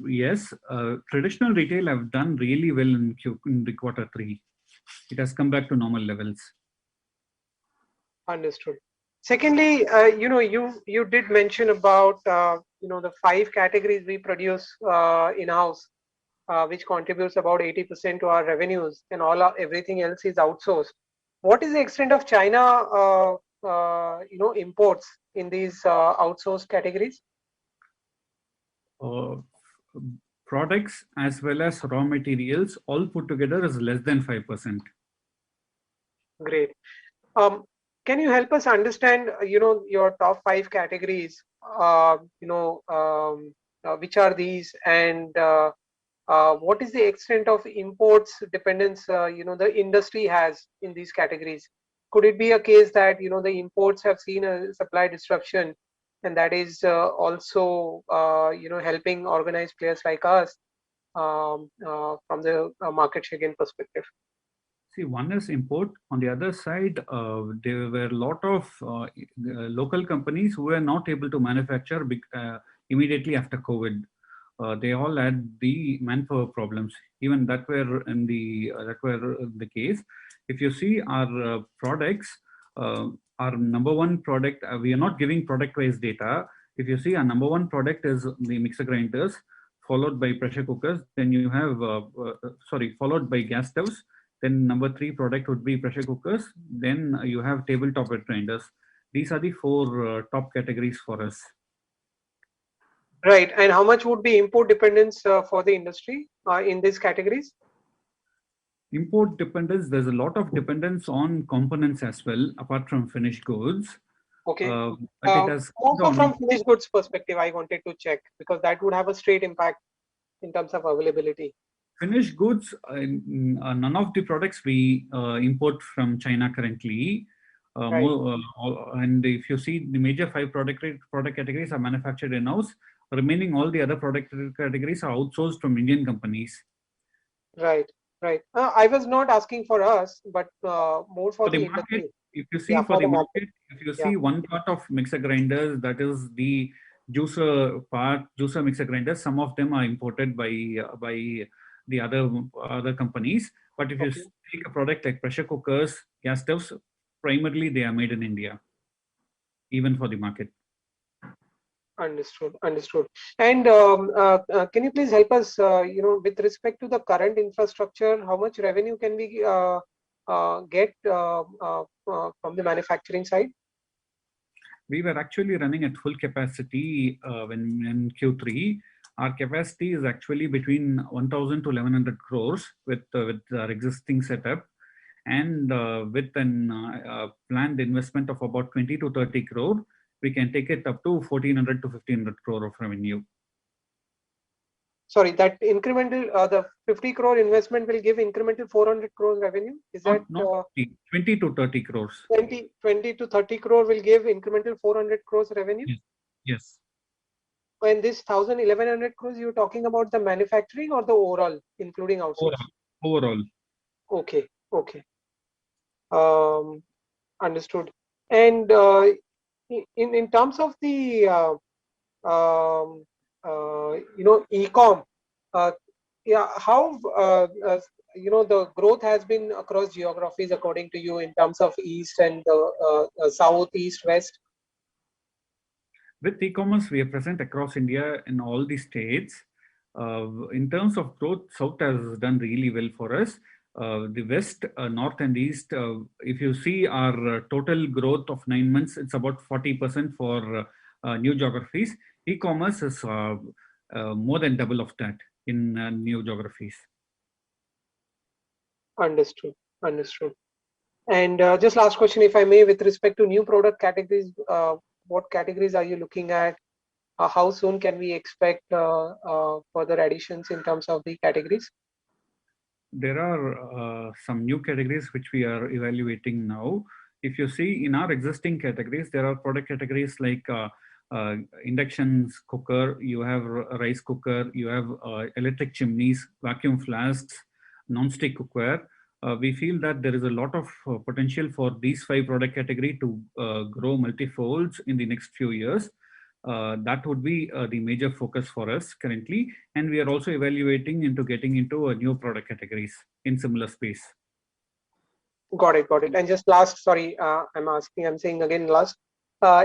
Yes, traditional retail have done really well in the quarter 3. It has come back to normal levels. Understood. Secondly, you did mention about the 5 categories we produce in-house, which contributes about 80% to our revenues, and everything else is outsourced. What is the extent of China imports in these outsourced categories? Products as well as raw materials all put together is less than 5%. Great. Can you help us understand, your top 5 categories, which are these, and what is the extent of imports dependence, the industry has in these categories? Could it be a case that, the imports have seen a supply disruption, and that is also, helping organized players like us from the market share gain perspective? See, one is import. On the other side, there were a lot of local companies who were not able to manufacture immediately after COVID. They all had the manpower problems. Even that were the case. If you see our products, our number one product, we are not giving product-wise data. If you see, our number one product is the mixer grinders, followed by pressure cookers. Then you have, followed by gas stoves. Then number 3 product would be pressure cookers. Then you have tabletop wet grinders. These are the 4 top categories for us. Right. And how much would be import dependence for the industry in these categories? Import dependence, there's a lot of dependence on components as well, apart from finished goods. Okay. But it has also from finished goods perspective, I wanted to check, because that would have a straight impact in terms of availability. Finished goods, none of the products we import from China currently. And if you see, the major 5 product categories are manufactured in-house. Remaining all the other product categories are outsourced from Indian companies. Right. I was not asking for us, but more for the industry. Market. If you see for the market, if you see one part of mixer grinders, that is the juicer mixer grinders. Some of them are imported by the other companies. But if you take a product like pressure cookers, gas stoves, primarily they are made in India, even for the market. Understood. And can you please help us, with respect to the current infrastructure, how much revenue can we get from the manufacturing side? We were actually running at full capacity in Q3. our capacity is actually between 1,000 to 1,100 crores with our existing setup, and with an planned investment of about 20 to 30 crore, we can take it up to 1,400 to 1,500 crore of revenue. Sorry, that incremental, the 50 crore investment will give incremental 400 crores revenue. Is that not 20 to 30 crores? 20 to 30 crore will give incremental 400 crores revenue? Yes. When this 1,100 crores, you're talking about the manufacturing or the overall, including outsourcing? Overall. Okay. Understood. And in terms of the e-com, how the growth has been across geographies according to you in terms of east and south, east, west? With e-commerce, we are present across India in all the states. In terms of growth, South has done really well for us. The West, North and East, if you see our total growth of 9 months, it's about 40% for new geographies. E-commerce is more than double of that in new geographies. Understood. And just last question, if I may, with respect to new product categories, what categories are you looking at? How soon can we expect further additions in terms of the categories? There are some new categories which we are evaluating now. If you see in our existing categories, there are product categories like induction cooker, you have rice cooker, you have electric chimneys, vacuum flasks, non-stick cookware. We feel that there is a lot of potential for these 5 product category to grow multifolds in the next few years. That would be the major focus for us currently, and we are also evaluating into getting into new product categories in similar space. Got it. And just last, sorry, I'm saying again last.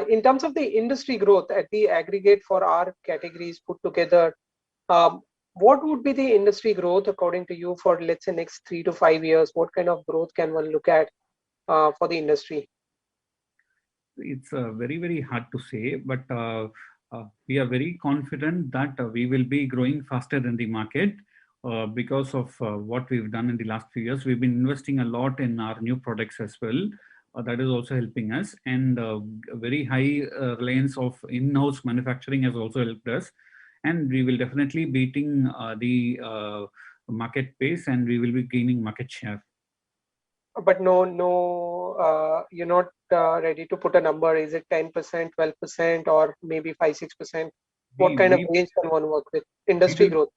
In terms of the industry growth at the aggregate for our categories put together, what would be the industry growth according to you for, let's say, next 3 to 5 years? What kind of growth can one look at for the industry? It's very, very hard to say, but we are very confident that we will be growing faster than the market because of what we've done in the last few years. We've been investing a lot in our new products as well. That is also helping us, and a very high reliance of in-house manufacturing has also helped us. And we will definitely beating the market pace, and we will be gaining market share. But no, you're not ready to put a number. Is it 10%, 12%, or maybe 5-6%? What kind of range can one work with? Industry growth.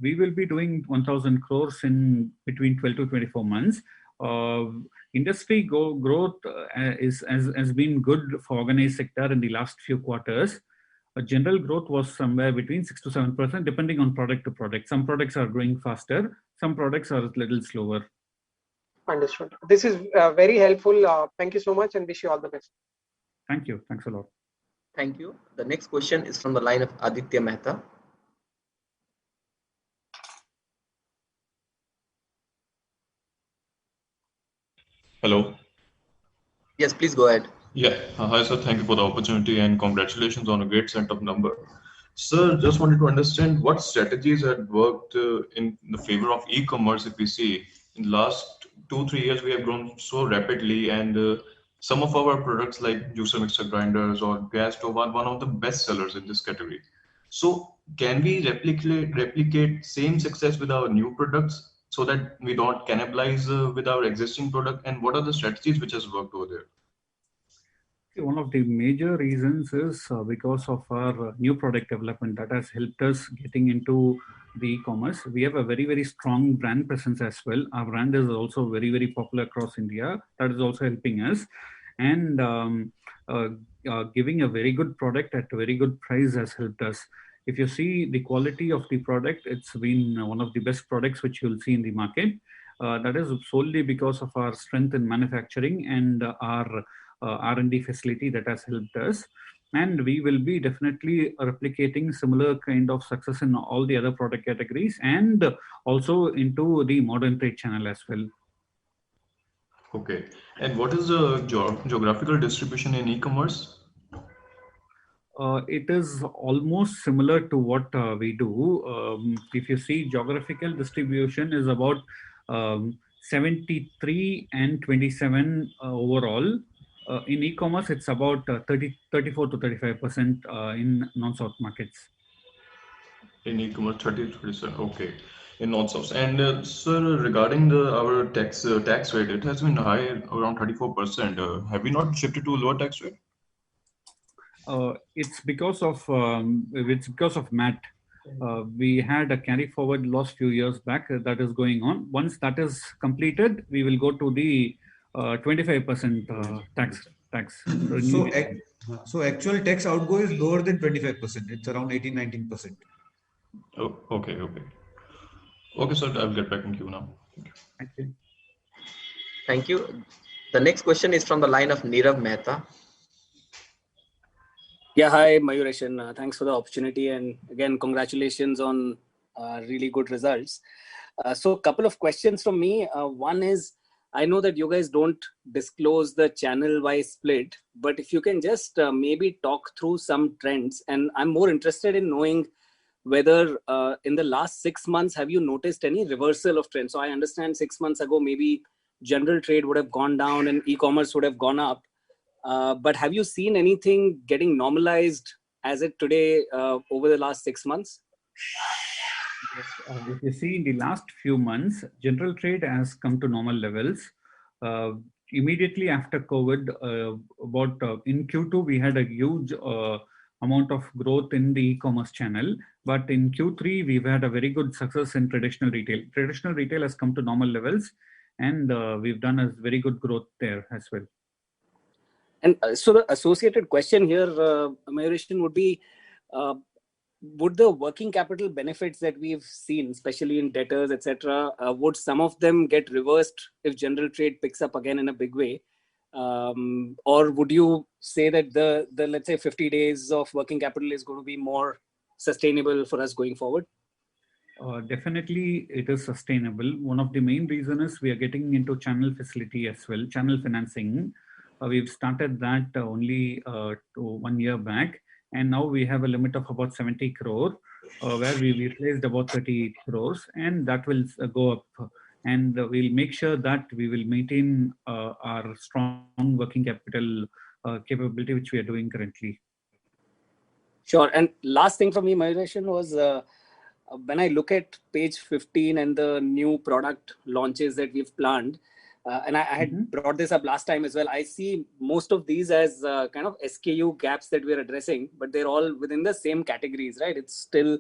We will be doing 1,000 crores in between 12 to 24 months. Industry growth has been good for organized sector in the last few quarters. A general growth was somewhere between 6 to 7%, depending on product to product. Some products are growing faster, some products are a little slower. Understood. This is very helpful. Thank you so much, and wish you all the best. Thank you. Thanks a lot. Thank you. The next question is from the line of Aditya Mehta. Hello. Yes, please go ahead. Yeah. Hi, sir. Thank you for the opportunity and congratulations on a great set of numbers. Sir, just wanted to understand what strategies had worked in the favor of e-commerce. If we see in the last 2-3 years, we have grown so rapidly, and some of our products like juicer mixer grinders or gas stove are one of the best sellers in this category. So can we replicate same success with our new products so that we don't cannibalize with our existing product? And what are the strategies which has worked over there? One of the major reasons is because of our new product development that has helped us getting into the e-commerce. We have a very, very strong brand presence as well. Our brand is also very, very popular across India. That is also helping us. And giving a very good product at a very good price has helped us. If you see the quality of the product, it's been one of the best products which you'll see in the market. That is solely because of our strength in manufacturing and our R&D facility that has helped us. And we will be definitely replicating similar kind of success in all the other product categories and also into the modern trade channel as well. Okay. And what is the geographical distribution in e-commerce? It is almost similar to what we do. If you see, geographical distribution is about 73 and 27 overall. In e-commerce, it's about 34 to 35% in non-South markets. In e-commerce, 30 to 37. Okay. In non-South. And sir, regarding our tax rate, it has been high around 34%. Have we not shifted to a lower tax rate? It's because of MAT. We had a carry forward loss few years back that is going on. Once that is completed, we will go to the 25% tax. So actual tax outgo is lower than 25%. It's around 18-19%. Oh, okay. Okay, sir. I'll get back in queue now. Thank you. Thank you. The next question is from the line of Nirav Mehta. Yeah, hi, Mayuresh. Thanks for the opportunity. And again, congratulations on really good results. So a couple of questions from me. One is, I know that you guys don't disclose the channel-wise split, but if you can just maybe talk through some trends. And I'm more interested in knowing whether in the last 6 months, have you noticed any reversal of trends? So I understand 6 months ago, maybe general trade would have gone down and e-commerce would have gone up. But have you seen anything getting normalized as it today over the last 6 months? Yes, if you see in the last few months, general trade has come to normal levels. Immediately after COVID, in Q2, we had a huge amount of growth in the e-commerce channel. But in Q3, we've had a very good success in traditional retail. Traditional retail has come to normal levels, and we've done a very good growth there as well. And so the associated question here, Mayuresh, would be, would the working capital benefits that we've seen, especially in debtors, etc., would some of them get reversed if general trade picks up again in a big way? Or would you say that the let's say 50 days of working capital is going to be more sustainable for us going forward? Definitely it is sustainable. One of the main reasons is we are getting into channel facility as well, channel financing. We've started that only 1 year back, and now we have a limit of about 70 crore, where we raised about 30 crores, and that will go up. And we'll make sure that we will maintain our strong working capital capability, which we are doing currently. Sure. And last thing for me, Mayuresh, was when I look at page 15 and the new product launches that we've planned, and I had brought this up last time as well, I see most of these as kind of SKU gaps that we're addressing, but they're all within the same categories, right? It's still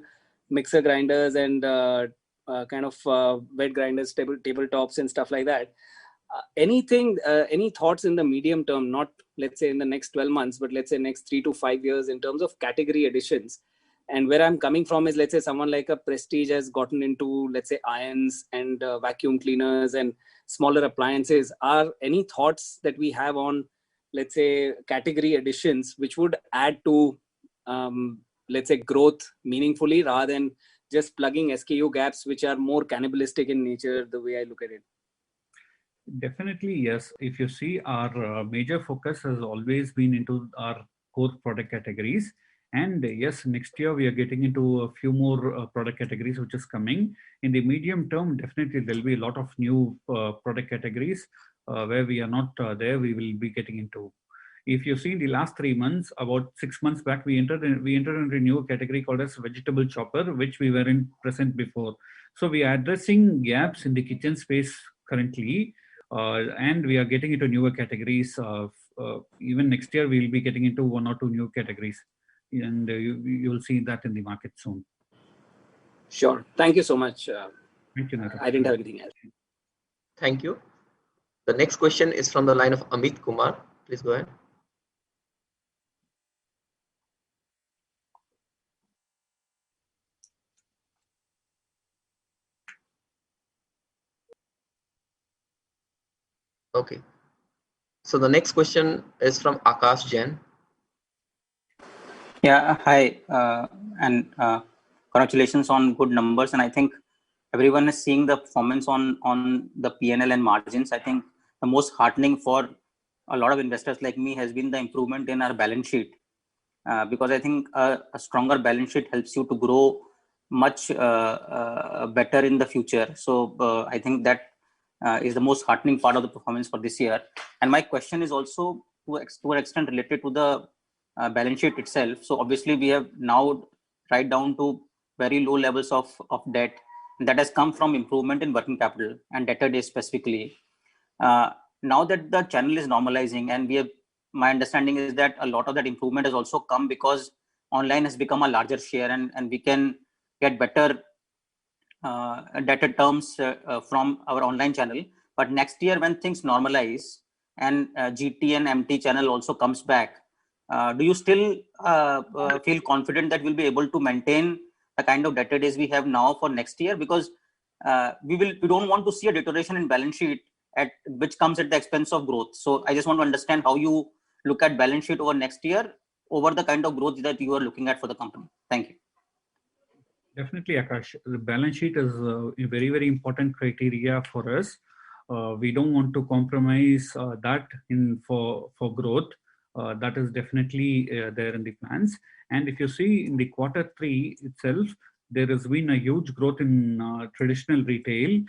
mixer grinders and kind of wet grinders, tabletops and stuff like that. Any thoughts in the medium term, not let's say in the next 12 months, but let's say next 3 to 5 years in terms of category additions? And where I'm coming from is, let's say someone like a Prestige has gotten into, let's say, irons and vacuum cleaners and smaller appliances. Are any thoughts that we have on, let's say, category additions, which would add to, let's say, growth meaningfully rather than just plugging SKU gaps, which are more cannibalistic in nature, the way I look at it? Definitely, yes. If you see, our major focus has always been into our core product categories. And yes, next year we are getting into a few more product categories, which is coming. In the medium term, definitely there'll be a lot of new product categories where we are not there, we will be getting into. If you see in the last 3 months, about 6 months back, we entered into a new category called as vegetable chopper, which we weren't present before. So we are addressing gaps in the kitchen space currently, and we are getting into newer categories. Even next year, we will be getting into 1 or 2 new categories. And you'll see that in the market soon. Sure. Thank you so much. Thank you, Nirav. I didn't have anything else. Thank you. The next question is from the line of Amit Kumar. Please go ahead. Okay. So the next question is from Akash Jain. Yeah, hi, and congratulations on good numbers. And I think everyone is seeing the performance on the P&L and margins. I think the most heartening for a lot of investors like me has been the improvement in our balance sheet. because I think a stronger balance sheet helps you to grow much better in the future. So I think that is the most heartening part of the performance for this year. And my question is also to an extent related to the balance sheet itself. So obviously we have now right down to very low levels of debt. That has come from improvement in working capital and debtor days specifically. Now that the channel is normalizing, and my understanding is that a lot of that improvement has also come because online has become a larger share, and we can get better debtor terms from our online channel. But next year when things normalize and GT and MT channel also comes back, do you still feel confident that we'll be able to maintain the kind of debtor days we have now for next year? Because we don't want to see a deterioration in balance sheet which comes at the expense of growth. So I just want to understand how you look at balance sheet over next year over the kind of growth that you are looking at for the company. Thank you. Definitely, Akash. The balance sheet is a very, very important criteria for us. We don't want to compromise that for growth. That is definitely there in the plans. And if you see in the Q3 itself, there has been a huge growth in traditional retail.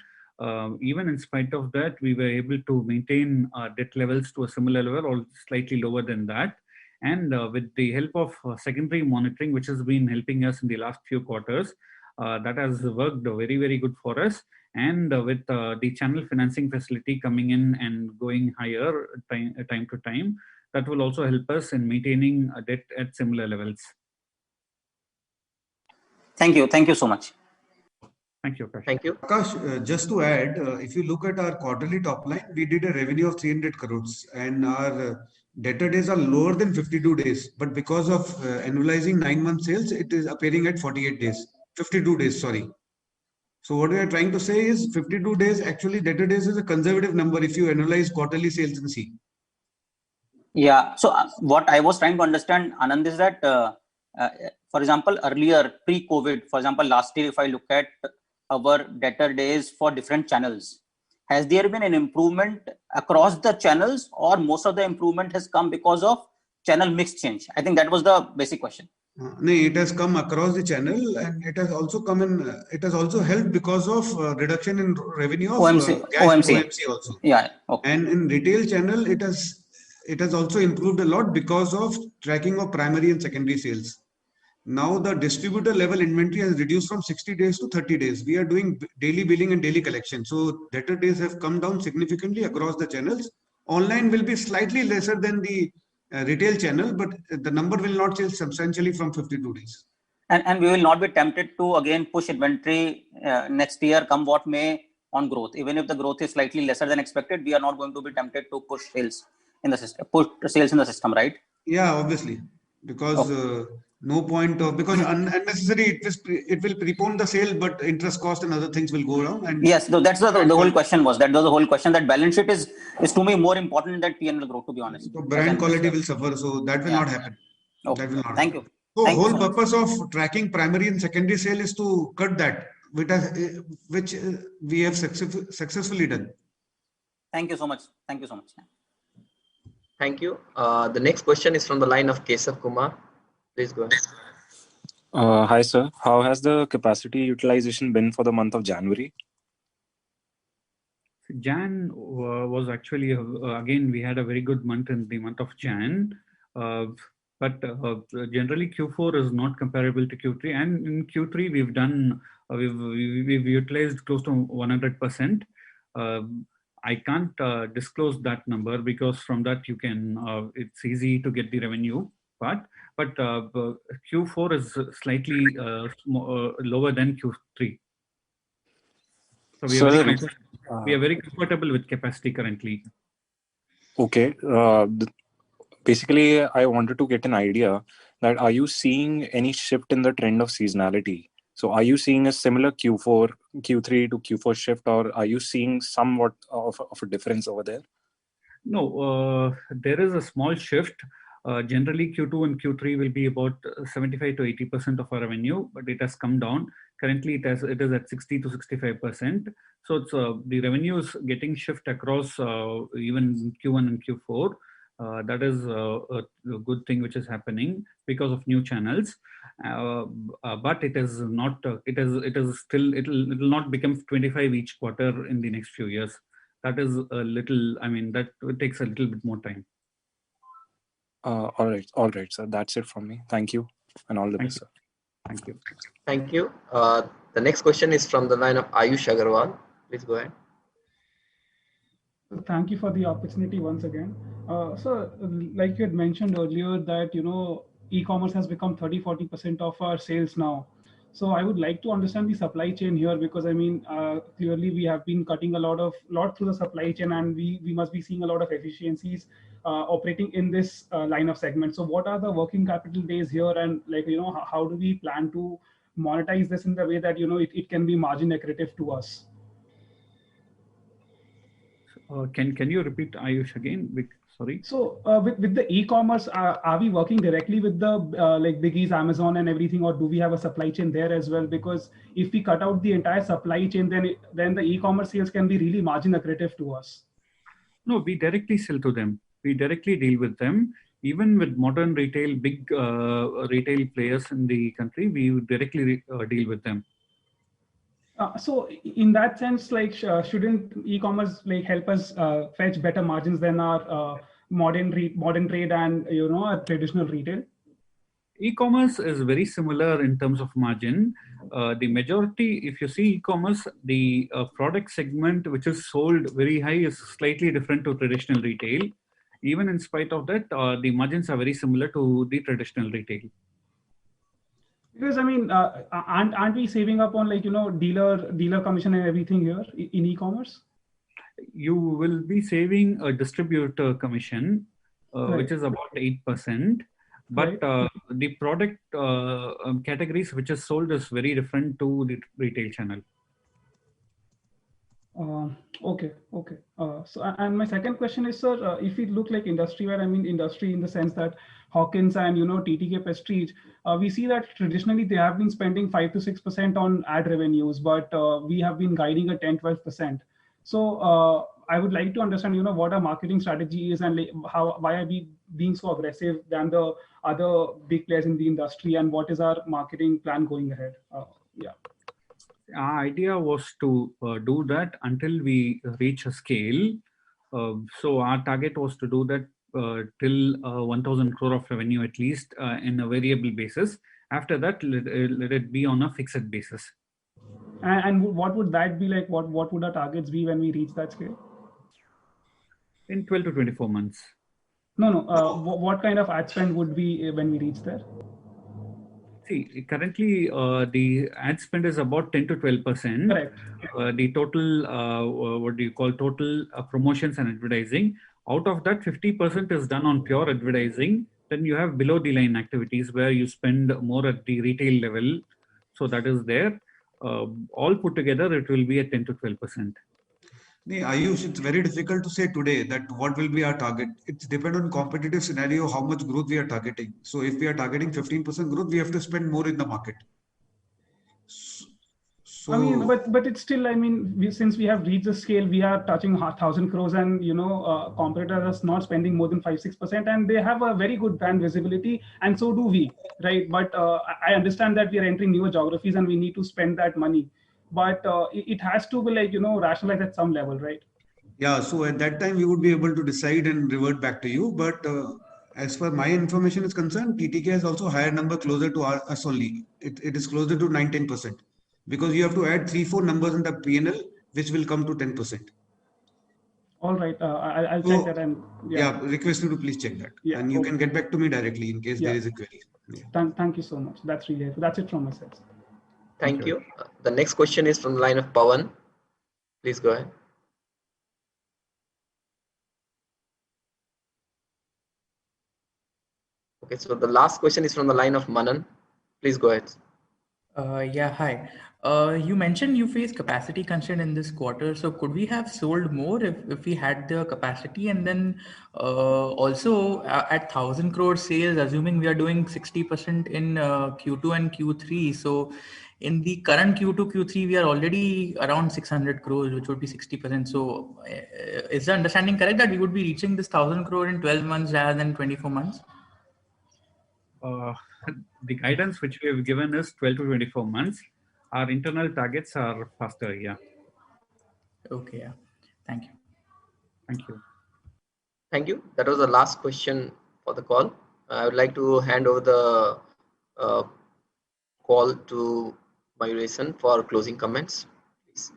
Even in spite of that, we were able to maintain debt levels to a similar level or slightly lower than that. And with the help of secondary monitoring, which has been helping us in the last few quarters, that has worked very, very good for us. And with the channel financing facility coming in and going higher time to time, that will also help us in maintaining debt at similar levels. Thank you. Thank you so much. Thank you, Akash. Thank you. Akash, just to add, if you look at our quarterly top line, we did a revenue of 300 crores and our debtor days are lower than 52 days. But because of annualizing 9-month sales, it is appearing at 48 days, 52 days, sorry. So what we are trying to say is 52 days, actually debtor days is a conservative number if you analyze quarterly sales and see. Yeah. So what I was trying to understand, Anand, is that, for example, earlier pre-COVID, for example, last year, if I look at our debtor days for different channels, has there been an improvement across the channels, or most of the improvement has come because of channel mix change? I think that was the basic question. No, it has come across the channel, and it has also come in. It has also helped because of reduction in revenue of OMC also. Yeah. Okay. And in retail channel, it has also improved a lot because of tracking of primary and secondary sales. Now the distributor level inventory has reduced from 60 days to 30 days. We are doing daily billing and daily collection. So debtor days have come down significantly across the channels. Online will be slightly lesser than the retail channel, but the number will not change substantially from 52 days. And we will not be tempted to again push inventory next year, come what may, on growth. Even if the growth is slightly lesser than expected, we are not going to be tempted to push sales in the system, right? Yeah, obviously, because no point of, because unnecessary it will prepone the sale, but interest cost and other things will go down. And yes, so that's the whole question was. That was the whole question. That balance sheet is to me more important than P&L growth, to be honest. So brand quality will suffer, so that will not happen. Okay. That will not. Thank you. So whole purpose of tracking primary and secondary sale is to cut that, which we have successfully done. Thank you so much. Thank you so much. Thank you. The next question is from the line of Kesav Kumar. Please go ahead. Hi, sir. How has the capacity utilization been for the month of January? Jan was actually, again, we had a very good month in the month of Jan. But generally Q4 is not comparable to Q3. And in Q3, we've done, we've utilized close to 100%. I can't disclose that number because from that you can, it's easy to get the revenue part. But Q4 is slightly lower than Q3. So we are very comfortable with capacity currently. Okay. Basically, I wanted to get an idea that are you seeing any shift in the trend of seasonality? So are you seeing a similar Q3 to Q4 shift, or are you seeing somewhat of a difference over there? No, there is a small shift. Generally, Q2 and Q3 will be about 75 to 80% of our revenue, but it has come down. Currently, it is at 60 to 65%. So it's, the revenue is getting shift across even Q1 and Q4. That is a good thing which is happening because of new channels. But it is not. It is still. It will not become 25 each quarter in the next few years. That is a little. I mean, that takes a little bit more time. All right, sir. That's it from me. Thank you, and all the best, sir. Thank you. Thank you. The next question is from the line of Ayush Agarwal. Please go ahead. Thank you for the opportunity once again. So, like you had mentioned earlier, that e-commerce has become 30-40% of our sales now. So I would like to understand the supply chain here, because I mean, clearly we have been cutting a lot through the supply chain, and we must be seeing a lot of efficiencies operating in this line of segment. So what are the working capital days here, and how do we plan to monetize this in the way that it can be margin accretive to us? Can you repeat, Ayush, again? Sorry. So with the e-commerce, are we working directly with the like biggies, Amazon and everything, or do we have a supply chain there as well? Because if we cut out the entire supply chain, then the e-commerce sales can be really margin accretive to us. No, we directly sell to them. We directly deal with them. Even with modern retail, big retail players in the country, we directly deal with them. So in that sense, like shouldn't e-commerce help us fetch better margins than our modern trade and our traditional retail? E-commerce is very similar in terms of margin. The majority, if you see e-commerce, the product segment which is sold very high is slightly different to traditional retail. Even in spite of that, the margins are very similar to the traditional retail. Because I mean, aren't we saving up on dealer commission and everything here in e-commerce? You will be saving a distributor commission, Right. which is about 8%. But Right. the product categories which is sold is very different to the retail channel. Okay. So, and my second question is, sir, if we look like industry-wide, I mean industry in the sense that Hawkins and TTK Prestige, we see that traditionally they have been spending 5 to 6% on ad revenues, but we have been guiding a 10-12%. So I would like to understand, what our marketing strategy is, and why are we being so aggressive than the other big players in the industry, and what is our marketing plan going ahead? Yeah. Our idea was to do that until we reach a scale. So our target was to do that till 1,000 crore of revenue at least in a variable basis. After that, let it be on a fixed basis. And what would that be like? What would our targets be when we reach that scale? In 12 to 24 months. No. What kind of ad spend would be when we reach there? See, currently the ad spend is about 10 to 12%. Correct. The total, what do you call, total promotions and advertising. Out of that, 50% is done on pure advertising. Then you have below the line activities where you spend more at the retail level. So that is there. All put together, it will be at 10 to 12%. Ayush, it's very difficult to say today that what will be our target. It's depend on competitive scenario, how much growth we are targeting. So if we are targeting 15% growth, we have to spend more in the market. So, I mean, but it's still, I mean, since we have reached the scale, we are touching 1,000 crores, and competitors are not spending more than 5-6%, and they have a very good brand visibility, and so do we, right? But I understand that we are entering newer geographies and we need to spend that money. But it has to be rationalized at some level, right? Yeah, so at that time we would be able to decide and revert back to you. But as far my information is concerned, TTK has also higher number closer to us only. It is closer to 9-10%, because you have to add 3-4 numbers in the P&L, which will come to 10%. All right, I'll check that. And yeah, request you to please check that. Yeah, and you okay. can get back to me directly in case there is a query. Yeah. Thank you so much. That's really helpful. That's it from my side. Thank you. The next question is from the line of Pawan. Please go ahead. Okay, so the last question is from the line of Manan. Please go ahead. Yeah, hi. You mentioned you face capacity constraint in this quarter. So could we have sold more if we had the capacity? And then also at 1,000 crore sales, assuming we are doing 60% in Q2 and Q3. So in the current Q2, Q3, we are already around 600 crores, which would be 60%. So is the understanding correct that we would be reaching this 1,000 crore in 12 months rather than 24 months? The guidance which we have given is 12 to 24 months. Our internal targets are faster, yeah. Okay, yeah. Thank you. Thank you. Thank you. That was the last question for the call. I would like to hand over the call to Mayuresan for closing comments. Please.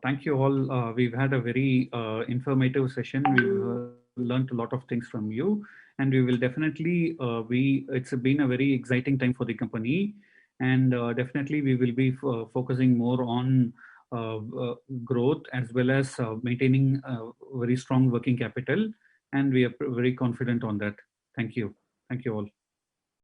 Thank you all. We've had a very informative session. We've learned a lot of things from you, and we will definitely it's been a very exciting time for the company, and definitely we will be focusing more on growth as well as maintaining very strong working capital, and we are very confident on that. Thank you. Thank you all.